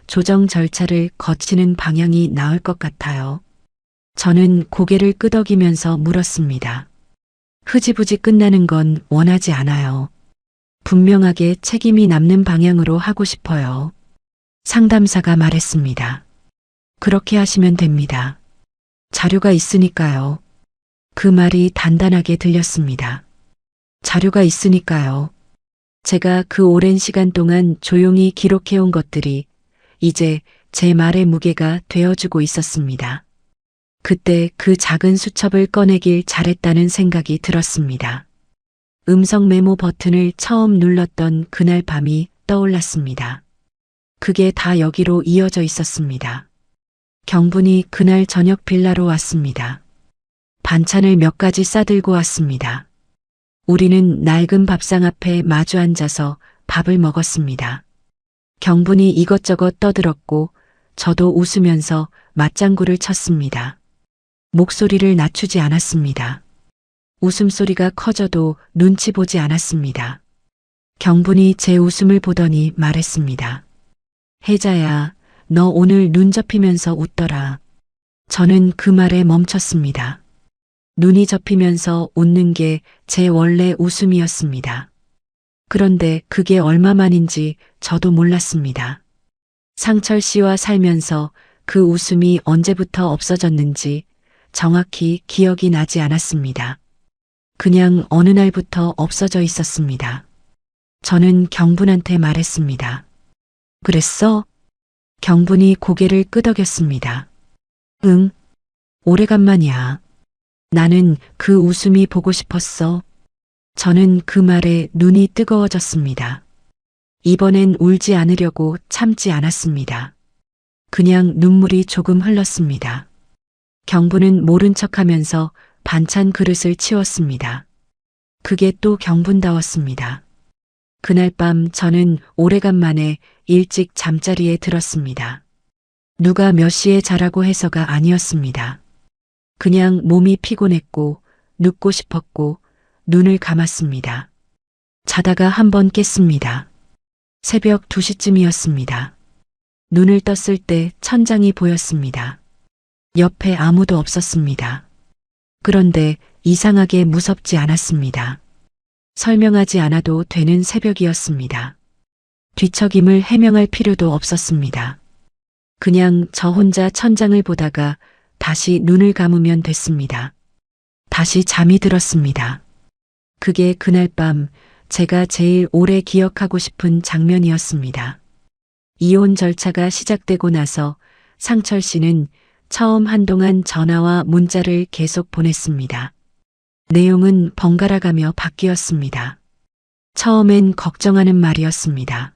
조정 절차를 거치는 방향이 나을 것 같아요. 저는 고개를 끄덕이면서 물었습니다. 흐지부지 끝나는 건 원하지 않아요. 분명하게 책임이 남는 방향으로 하고 싶어요. 상담사가 말했습니다. 그렇게 하시면 됩니다. 자료가 있으니까요. 그 말이 단단하게 들렸습니다. 자료가 있으니까요. 제가 그 오랜 시간 동안 조용히 기록해온 것들이 이제 제 말의 무게가 되어주고 있었습니다. 그때 그 작은 수첩을 꺼내길 잘했다는 생각이 들었습니다. 음성 메모 버튼을 처음 눌렀던 그날 밤이 떠올랐습니다. 그게 다 여기로 이어져 있었습니다. 경분이 그날 저녁 빌라로 왔습니다. 반찬을 몇 가지 싸들고 왔습니다. 우리는 낡은 밥상 앞에 마주 앉아서 밥을 먹었습니다. 경분이 이것저것 떠들었고 저도 웃으면서 맞장구를 쳤습니다. 목소리를 낮추지 않았습니다. 웃음소리가 커져도 눈치 보지 않았습니다. 경분이 제 웃음을 보더니 말했습니다. 혜자야, 너 오늘 눈 접히면서 웃더라. 저는 그 말에 멈췄습니다. 눈이 접히면서 웃는 게 제 원래 웃음이었습니다. 그런데 그게 얼마만인지 저도 몰랐습니다. 상철 씨와 살면서 그 웃음이 언제부터 없어졌는지 정확히 기억이 나지 않았습니다. 그냥 어느 날부터 없어져 있었습니다. 저는 경분한테 말했습니다. 그랬어? 경분이 고개를 끄덕였습니다. 응, 오래간만이야. 나는 그 웃음이 보고 싶었어. 저는 그 말에 눈이 뜨거워졌습니다. 이번엔 울지 않으려고 참지 않았습니다. 그냥 눈물이 조금 흘렀습니다. 경분은 모른 척하면서 반찬 그릇을 치웠습니다. 그게 또 경분다웠습니다. 그날 밤 저는 오래간만에 일찍 잠자리에 들었습니다. 누가 몇 시에 자라고 해서가 아니었습니다. 그냥 몸이 피곤했고 눕고 싶었고 눈을 감았습니다. 자다가 한번 깼습니다. 새벽 2시쯤이었습니다. 눈을 떴을 때 천장이 보였습니다. 옆에 아무도 없었습니다. 그런데 이상하게 무섭지 않았습니다. 설명하지 않아도 되는 새벽이었습니다. 뒤척임을 해명할 필요도 없었습니다. 그냥 저 혼자 천장을 보다가 다시 눈을 감으면 됐습니다. 다시 잠이 들었습니다. 그게 그날 밤 제가 제일 오래 기억하고 싶은 장면이었습니다. 이혼 절차가 시작되고 나서 상철 씨는 처음 한동안 전화와 문자를 계속 보냈습니다. 내용은 번갈아가며 바뀌었습니다. 처음엔 걱정하는 말이었습니다.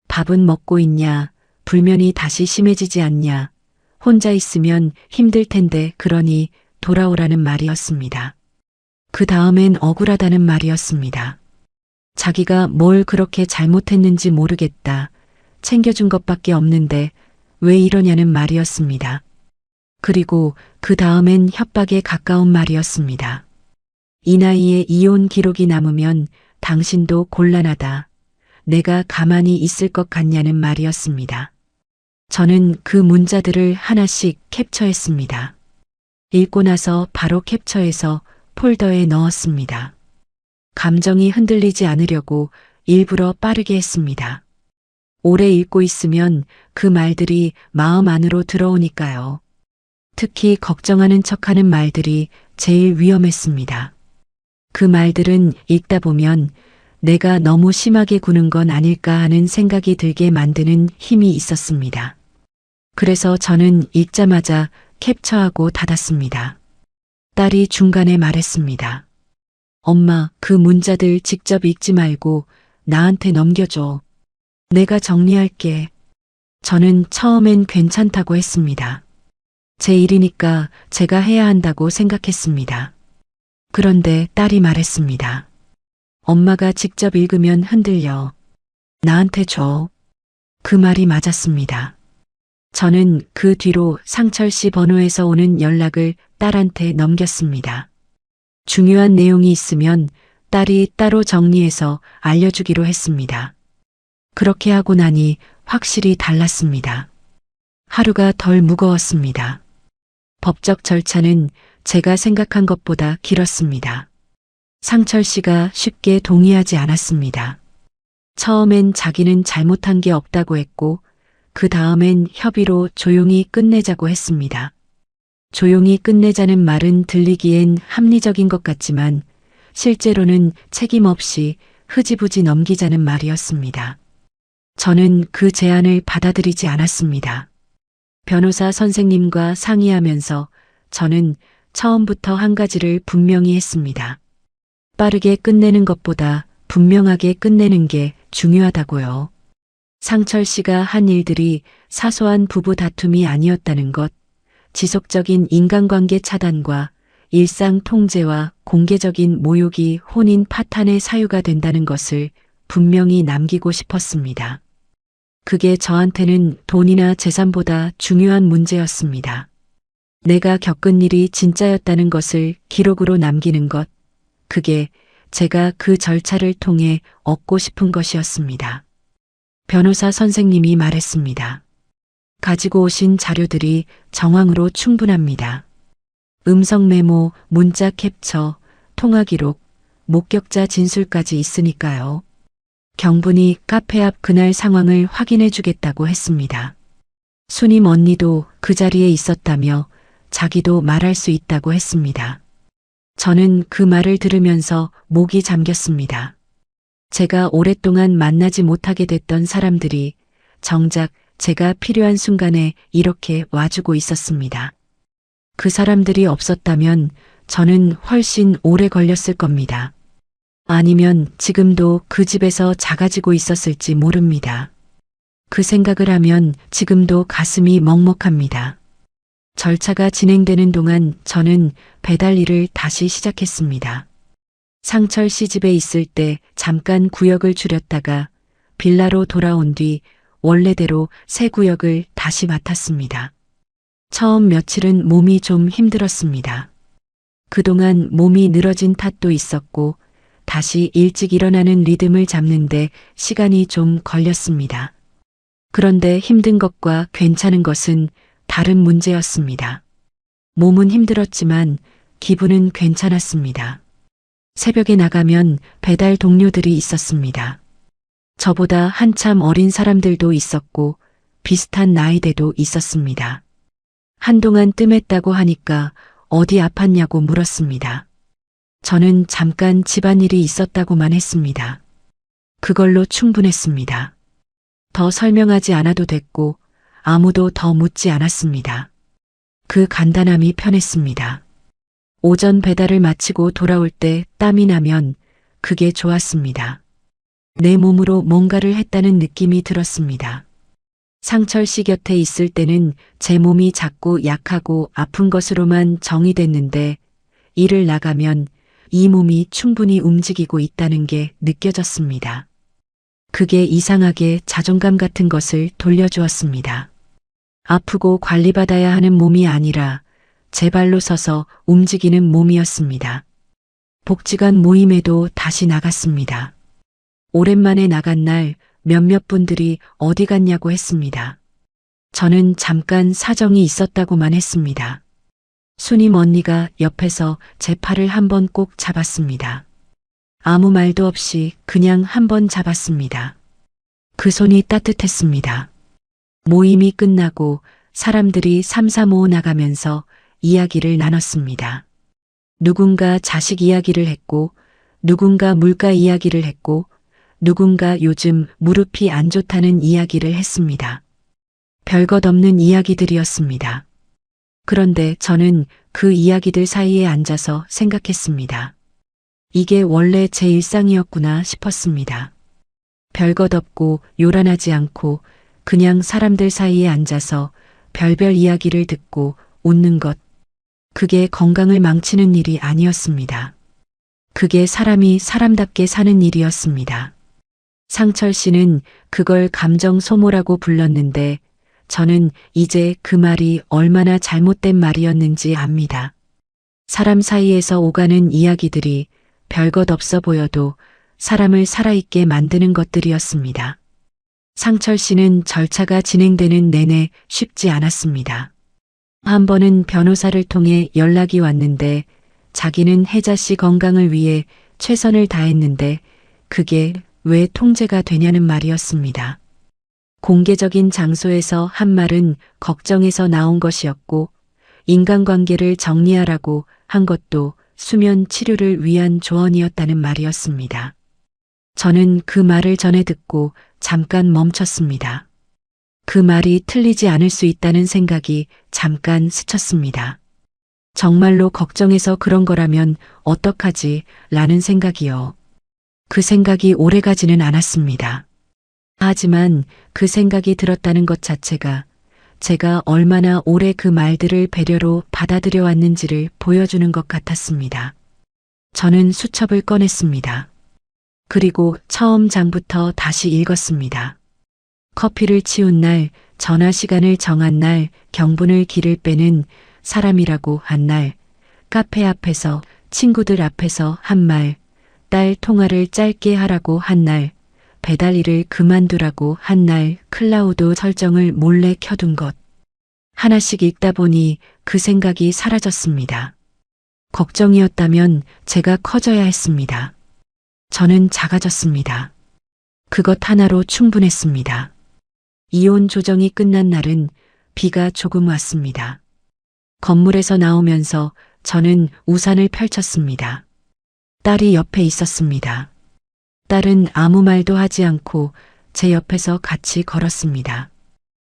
밥은 먹고 있냐? 불면이 다시 심해지지 않냐? 혼자 있으면 힘들 텐데 그러니 돌아오라는 말이었습니다. 그 다음엔 억울하다는 말이었습니다. 자기가 뭘 그렇게 잘못했는지 모르겠다. 챙겨준 것밖에 없는데 왜 이러냐는 말이었습니다. 그리고 그 다음엔 협박에 가까운 말이었습니다. 이 나이에 이혼 기록이 남으면 당신도 곤란하다. 내가 가만히 있을 것 같냐는 말이었습니다. 저는 그 문자들을 하나씩 캡처했습니다. 읽고 나서 바로 캡처해서 폴더에 넣었습니다. 감정이 흔들리지 않으려고 일부러 빠르게 했습니다. 오래 읽고 있으면 그 말들이 마음 안으로 들어오니까요. 특히 걱정하는 척하는 말들이 제일 위험했습니다. 그 말들은 읽다 보면 내가 너무 심하게 구는 건 아닐까 하는 생각이 들게 만드는 힘이 있었습니다. 그래서 저는 읽자마자 캡처하고 닫았습니다. 딸이 중간에 말했습니다. 엄마, 그 문자들 직접 읽지 말고 나한테 넘겨줘. 내가 정리할게. 저는 처음엔 괜찮다고 했습니다. 제 일이니까 제가 해야 한다고 생각했습니다. 그런데 딸이 말했습니다. 엄마가 직접 읽으면 흔들려. 나한테 줘. 그 말이 맞았습니다. 저는 그 뒤로 상철 씨 번호에서 오는 연락을 딸한테 넘겼습니다. 중요한 내용이 있으면 딸이 따로 정리해서 알려주기로 했습니다. 그렇게 하고 나니 확실히 달랐습니다. 하루가 덜 무거웠습니다. 법적 절차는 제가 생각한 것보다 길었습니다. 상철 씨가 쉽게 동의하지 않았습니다. 처음엔 자기는 잘못한 게 없다고 했고, 그 다음엔 협의로 조용히 끝내자고 했습니다. 조용히 끝내자는 말은 들리기엔 합리적인 것 같지만, 실제로는 책임 없이 흐지부지 넘기자는 말이었습니다. 저는 그 제안을 받아들이지 않았습니다. 변호사 선생님과 상의하면서 저는 처음부터 한 가지를 분명히 했습니다. 빠르게 끝내는 것보다 분명하게 끝내는 게 중요하다고요. 상철 씨가 한 일들이 사소한 부부 다툼이 아니었다는 것, 지속적인 인간관계 차단과 일상 통제와 공개적인 모욕이 혼인 파탄의 사유가 된다는 것을 분명히 남기고 싶었습니다. 그게 저한테는 돈이나 재산보다 중요한 문제였습니다. 내가 겪은 일이 진짜였다는 것을 기록으로 남기는 것, 그게 제가 그 절차를 통해 얻고 싶은 것이었습니다. 변호사 선생님이 말했습니다. 가지고 오신 자료들이 정황으로 충분합니다. 음성 메모, 문자 캡처, 통화 기록, 목격자 진술까지 있으니까요. 경분이 카페 앞 그날 상황을 확인해 주겠다고 했습니다. 수님 언니도 그 자리에 있었다며 자기도 말할 수 있다고 했습니다. 저는 그 말을 들으면서 목이 잠겼습니다. 제가 오랫동안 만나지 못하게 됐던 사람들이 정작 제가 필요한 순간에 이렇게 와주고 있었습니다. 그 사람들이 없었다면 저는 훨씬 오래 걸렸을 겁니다. 아니면 지금도 그 집에서 작아지고 있었을지 모릅니다. 그 생각을 하면 지금도 가슴이 먹먹합니다. 절차가 진행되는 동안 저는 배달 일을 다시 시작했습니다. 상철 씨 집에 있을 때 잠깐 구역을 줄였다가 빌라로 돌아온 뒤 원래대로 새 구역을 다시 맡았습니다. 처음 며칠은 몸이 좀 힘들었습니다. 그동안 몸이 늘어진 탓도 있었고 다시 일찍 일어나는 리듬을 잡는데 시간이 좀 걸렸습니다. 그런데 힘든 것과 괜찮은 것은 다른 문제였습니다. 몸은 힘들었지만 기분은 괜찮았습니다. 새벽에 나가면 배달 동료들이 있었습니다. 저보다 한참 어린 사람들도 있었고 비슷한 나이대도 있었습니다. 한동안 뜸했다고 하니까 어디 아팠냐고 물었습니다. 저는 잠깐 집안일이 있었다고만 했습니다. 그걸로 충분했습니다. 더 설명하지 않아도 됐고 아무도 더 묻지 않았습니다. 그 간단함이 편했습니다. 오전 배달을 마치고 돌아올 때 땀이 나면 그게 좋았습니다. 내 몸으로 뭔가를 했다는 느낌이 들었습니다. 상철 씨 곁에 있을 때는 제 몸이 작고 약하고 아픈 것으로만 정의됐는데 일을 나가면 이 몸이 충분히 움직이고 있다는 게 느껴졌습니다. 그게 이상하게 자존감 같은 것을 돌려주었습니다. 아프고 관리받아야 하는 몸이 아니라 제 발로 서서 움직이는 몸이었습니다. 복지관 모임에도 다시 나갔습니다. 오랜만에 나간 날 몇몇 분들이 어디 갔냐고 했습니다. 저는 잠깐 사정이 있었다고만 했습니다. 수님 언니가 옆에서 제 팔을 한번 꼭 잡았습니다. 아무 말도 없이 그냥 한번 잡았습니다. 그 손이 따뜻했습니다. 모임이 끝나고 사람들이 삼삼오오 나가면서 이야기를 나눴습니다. 누군가 자식 이야기를 했고 누군가 물가 이야기를 했고 누군가 요즘 무릎이 안 좋다는 이야기를 했습니다. 별것 없는 이야기들이었습니다. 그런데 저는 그 이야기들 사이에 앉아서 생각했습니다. 이게 원래 제 일상이었구나 싶었습니다. 별것 없고 요란하지 않고 그냥 사람들 사이에 앉아서 별별 이야기를 듣고 웃는 것. 그게 건강을 망치는 일이 아니었습니다. 그게 사람이 사람답게 사는 일이었습니다. 상철 씨는 그걸 감정 소모라고 불렀는데 저는 이제 그 말이 얼마나 잘못된 말이었는지 압니다. 사람 사이에서 오가는 이야기들이 별것 없어 보여도 사람을 살아있게 만드는 것들이었습니다. 상철 씨는 절차가 진행되는 내내 쉽지 않았습니다. 한 번은 변호사를 통해 연락이 왔는데 자기는 혜자 씨 건강을 위해 최선을 다했는데 그게 왜 통제가 되냐는 말이었습니다. 공개적인 장소에서 한 말은 걱정해서 나온 것이었고 인간관계를 정리하라고 한 것도 수면 치료를 위한 조언이었다는 말이었습니다. 저는 그 말을 전해 듣고 잠깐 멈췄습니다. 그 말이 틀리지 않을 수 있다는 생각이 잠깐 스쳤습니다. 정말로 걱정해서 그런 거라면 어떡하지? 라는 생각이요. 그 생각이 오래가지는 않았습니다. 하지만 그 생각이 들었다는 것 자체가 제가 얼마나 오래 그 말들을 배려로 받아들여 왔는지를 보여주는 것 같았습니다. 저는 수첩을 꺼냈습니다. 그리고 처음 장부터 다시 읽었습니다. 커피를 치운 날, 전화 시간을 정한 날, 경분을 길을 빼는 사람이라고 한 날, 카페 앞에서 친구들 앞에서 한 말, 딸 통화를 짧게 하라고 한 날, 배달 일을 그만두라고 한 날, 클라우드 설정을 몰래 켜둔 것. 하나씩 읽다 보니 그 생각이 사라졌습니다. 걱정이었다면 제가 커져야 했습니다. 저는 작아졌습니다. 그것 하나로 충분했습니다. 이혼 조정이 끝난 날은 비가 조금 왔습니다. 건물에서 나오면서 저는 우산을 펼쳤습니다. 딸이 옆에 있었습니다. 딸은 아무 말도 하지 않고 제 옆에서 같이 걸었습니다.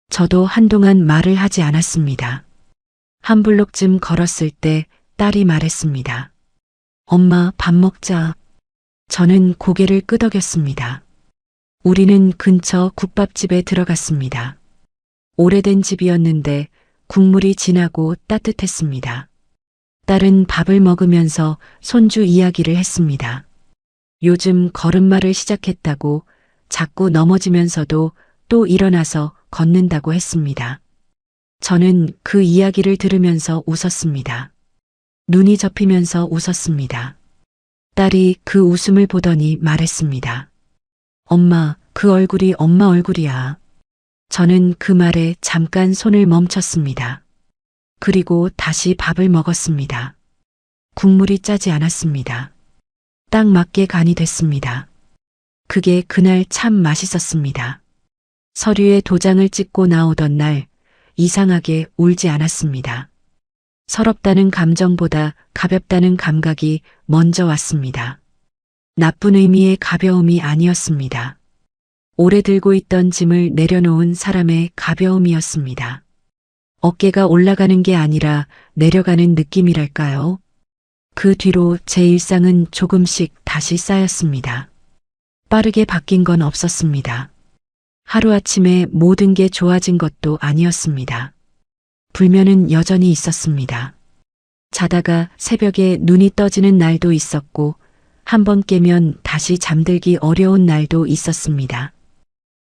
저도 한동안 말을 하지 않았습니다. 한 블록쯤 걸었을 때 딸이 말했습니다. 엄마, 밥 먹자. 저는 고개를 끄덕였습니다. 우리는 근처 국밥집에 들어갔습니다. 오래된 집이었는데 국물이 진하고 따뜻했습니다. 딸은 밥을 먹으면서 손주 이야기를 했습니다. 요즘 걸음마를 시작했다고 자꾸 넘어지면서도 또 일어나서 걷는다고 했습니다. 저는 그 이야기를 들으면서 웃었습니다. 눈이 접히면서 웃었습니다. 딸이 그 웃음을 보더니 말했습니다. 엄마, 그 얼굴이 엄마 얼굴이야. 저는 그 말에 잠깐 손을 멈췄습니다. 그리고 다시 밥을 먹었습니다. 국물이 짜지 않았습니다. 딱 맞게 간이 됐습니다. 그게 그날 참 맛있었습니다. 서류에 도장을 찍고 나오던 날 이상하게 울지 않았습니다. 서럽다는 감정보다 가볍다는 감각이 먼저 왔습니다. 나쁜 의미의 가벼움이 아니었습니다. 오래 들고 있던 짐을 내려놓은 사람의 가벼움이었습니다. 어깨가 올라가는 게 아니라 내려가는 느낌이랄까요? 그 뒤로 제 일상은 조금씩 다시 쌓였습니다. 빠르게 바뀐 건 없었습니다. 하루아침에 모든 게 좋아진 것도 아니었습니다. 불면은 여전히 있었습니다. 자다가 새벽에 눈이 떠지는 날도 있었고 한 번 깨면 다시 잠들기 어려운 날도 있었습니다.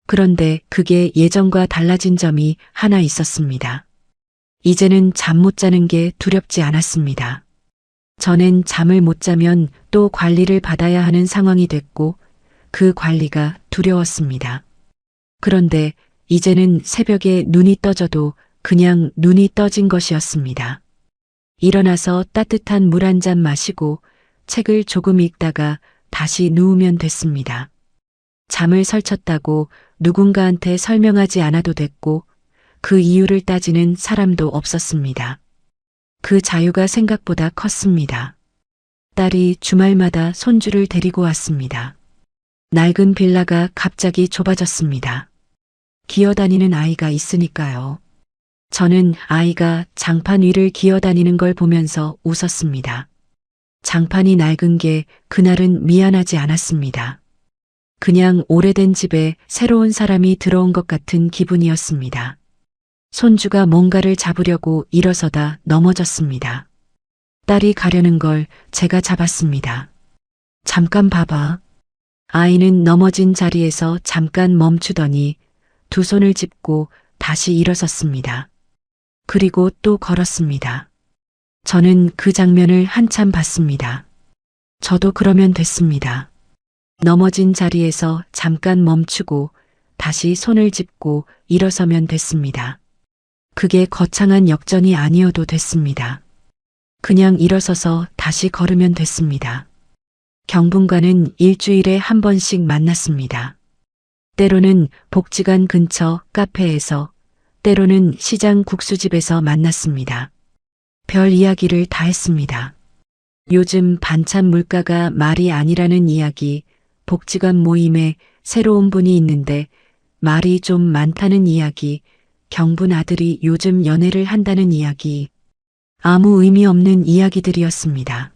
그런데 그게 예전과 달라진 점이 하나 있었습니다. 이제는 잠 못 자는 게 두렵지 않았습니다. 전엔 잠을 못 자면 또 관리를 받아야 하는 상황이 됐고 그 관리가 두려웠습니다. 그런데 이제는 새벽에 눈이 떠져도 그냥 눈이 떠진 것이었습니다. 일어나서 따뜻한 물 한 잔 마시고 책을 조금 읽다가 다시 누우면 됐습니다. 잠을 설쳤다고 누군가한테 설명하지 않아도 됐고 그 이유를 따지는 사람도 없었습니다. 그 자유가 생각보다 컸습니다. 딸이 주말마다 손주를 데리고 왔습니다. 낡은 빌라가 갑자기 좁아졌습니다. 기어다니는 아이가 있으니까요. 저는 아이가 장판 위를 기어다니는 걸 보면서 웃었습니다. 장판이 낡은 게 그날은 미안하지 않았습니다. 그냥 오래된 집에 새로운 사람이 들어온 것 같은 기분이었습니다. 손주가 뭔가를 잡으려고 일어서다 넘어졌습니다. 딸이 가려는 걸 제가 잡았습니다. 잠깐 봐봐. 아이는 넘어진 자리에서 잠깐 멈추더니 두 손을 짚고 다시 일어섰습니다. 그리고 또 걸었습니다. 저는 그 장면을 한참 봤습니다. 저도 그러면 됐습니다. 넘어진 자리에서 잠깐 멈추고 다시 손을 짚고 일어서면 됐습니다. 그게 거창한 역전이 아니어도 됐습니다. 그냥 일어서서 다시 걸으면 됐습니다. 경분과는 일주일에 한 번씩 만났습니다. 때로는 복지관 근처 카페에서, 때로는 시장 국수집에서 만났습니다. 별 이야기를 다 했습니다. 요즘 반찬 물가가 말이 아니라는 이야기, 복지관 모임에 새로운 분이 있는데 말이 좀 많다는 이야기, 경분 아들이 요즘 연애를 한다는 이야기, 아무 의미 없는 이야기들이었습니다.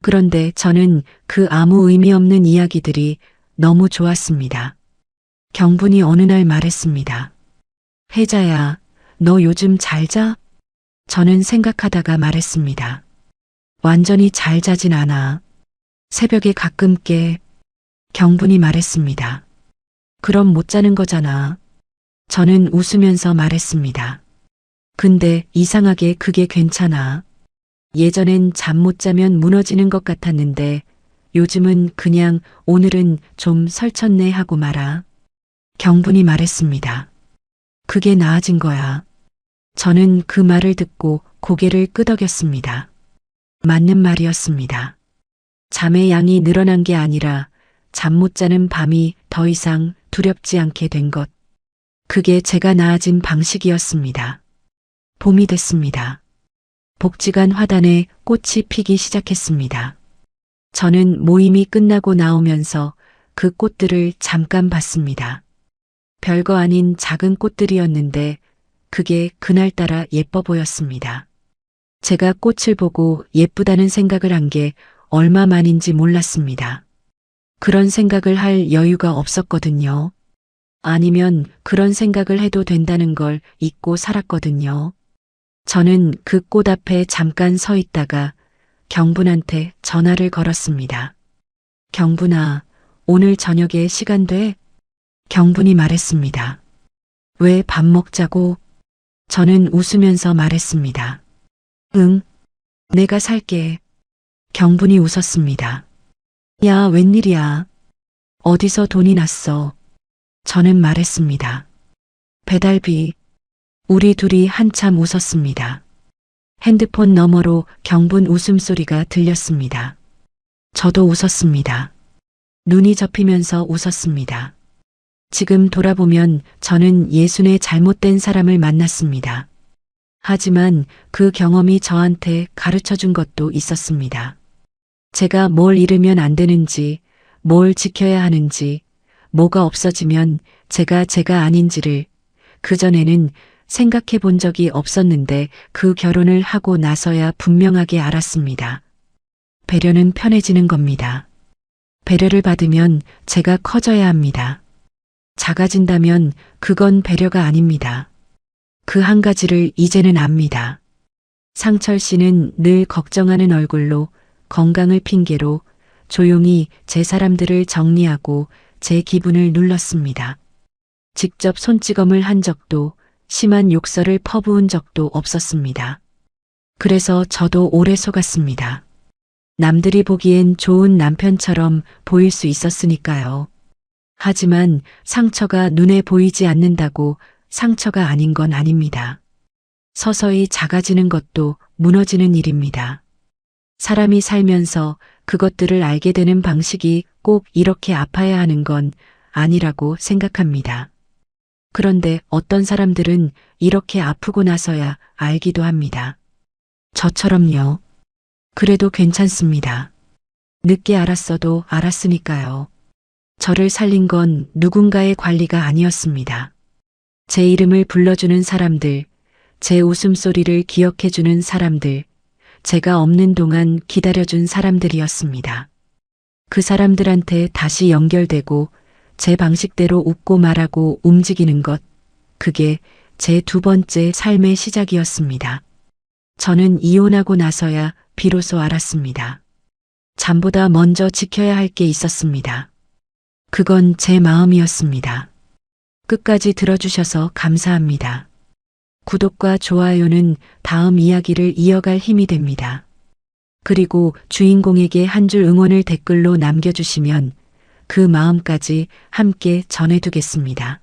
그런데 저는 그 아무 의미 없는 이야기들이 너무 좋았습니다. 경분이 어느 날 말했습니다. 혜자야, 너 요즘 잘 자? 저는 생각하다가 말했습니다. 완전히 잘 자진 않아. 새벽에 가끔 깨. 경분이 말했습니다. 그럼 못 자는 거잖아. 저는 웃으면서 말했습니다. 근데 이상하게 그게 괜찮아. 예전엔 잠 못 자면 무너지는 것 같았는데 요즘은 그냥 오늘은 좀 설쳤네 하고 말아. 경분이 말했습니다. 그게 나아진 거야. 저는 그 말을 듣고 고개를 끄덕였습니다. 맞는 말이었습니다. 잠의 양이 늘어난 게 아니라 잠 못 자는 밤이 더 이상 두렵지 않게 된 것. 그게 제가 나아진 방식이었습니다. 봄이 됐습니다. 복지관 화단에 꽃이 피기 시작했습니다. 저는 모임이 끝나고 나오면서 그 꽃들을 잠깐 봤습니다. 별거 아닌 작은 꽃들이었는데 그게 그날따라 예뻐 보였습니다. 제가 꽃을 보고 예쁘다는 생각을 한 게 얼마만인지 몰랐습니다. 그런 생각을 할 여유가 없었거든요. 아니면 그런 생각을 해도 된다는 걸 잊고 살았거든요. 저는 그 꽃 앞에 잠깐 서 있다가 경분한테 전화를 걸었습니다. 경분아, 오늘 저녁에 시간 돼? 경분이 말했습니다. 왜 밥 먹자고? 저는 웃으면서 말했습니다. 응, 내가 살게. 경분이 웃었습니다. 야, 웬일이야? 어디서 돈이 났어? 저는 말했습니다. 배달비. 우리 둘이 한참 웃었습니다. 핸드폰 너머로 경분 웃음소리가 들렸습니다. 저도 웃었습니다. 눈이 접히면서 웃었습니다. 지금 돌아보면 저는 예순의 잘못된 사람을 만났습니다. 하지만 그 경험이 저한테 가르쳐 준 것도 있었습니다. 제가 뭘 잃으면 안 되는지, 뭘 지켜야 하는지, 뭐가 없어지면 제가 아닌지를 그전에는 생각해 본 적이 없었는데 그 결혼을 하고 나서야 분명하게 알았습니다. 배려는 편해지는 겁니다. 배려를 받으면 제가 커져야 합니다. 작아진다면 그건 배려가 아닙니다. 그 한 가지를 이제는 압니다. 상철 씨는 늘 걱정하는 얼굴로 건강을 핑계로 조용히 제 사람들을 정리하고 제 기분을 눌렀습니다. 직접 손찌검을 한 적도 심한 욕설을 퍼부은 적도 없었습니다. 그래서 저도 오래 속았습니다. 남들이 보기엔 좋은 남편처럼 보일 수 있었으니까요. 하지만 상처가 눈에 보이지 않는다고 상처가 아닌 건 아닙니다. 서서히 작아지는 것도 무너지는 일입니다. 사람이 살면서 그것들을 알게 되는 방식이 꼭 이렇게 아파야 하는 건 아니라고 생각합니다. 그런데 어떤 사람들은 이렇게 아프고 나서야 알기도 합니다. 저처럼요. 그래도 괜찮습니다. 늦게 알았어도 알았으니까요. 저를 살린 건 누군가의 관리가 아니었습니다. 제 이름을 불러주는 사람들, 제 웃음소리를 기억해주는 사람들, 제가 없는 동안 기다려준 사람들이었습니다. 그 사람들한테 다시 연결되고 제 방식대로 웃고 말하고 움직이는 것, 그게 제 두 번째 삶의 시작이었습니다. 저는 이혼하고 나서야 비로소 알았습니다. 잠보다 먼저 지켜야 할 게 있었습니다. 그건 제 마음이었습니다. 끝까지 들어주셔서 감사합니다. 구독과 좋아요는 다음 이야기를 이어갈 힘이 됩니다. 그리고 주인공에게 한 줄 응원을 댓글로 남겨주시면 그 마음까지 함께 전해두겠습니다.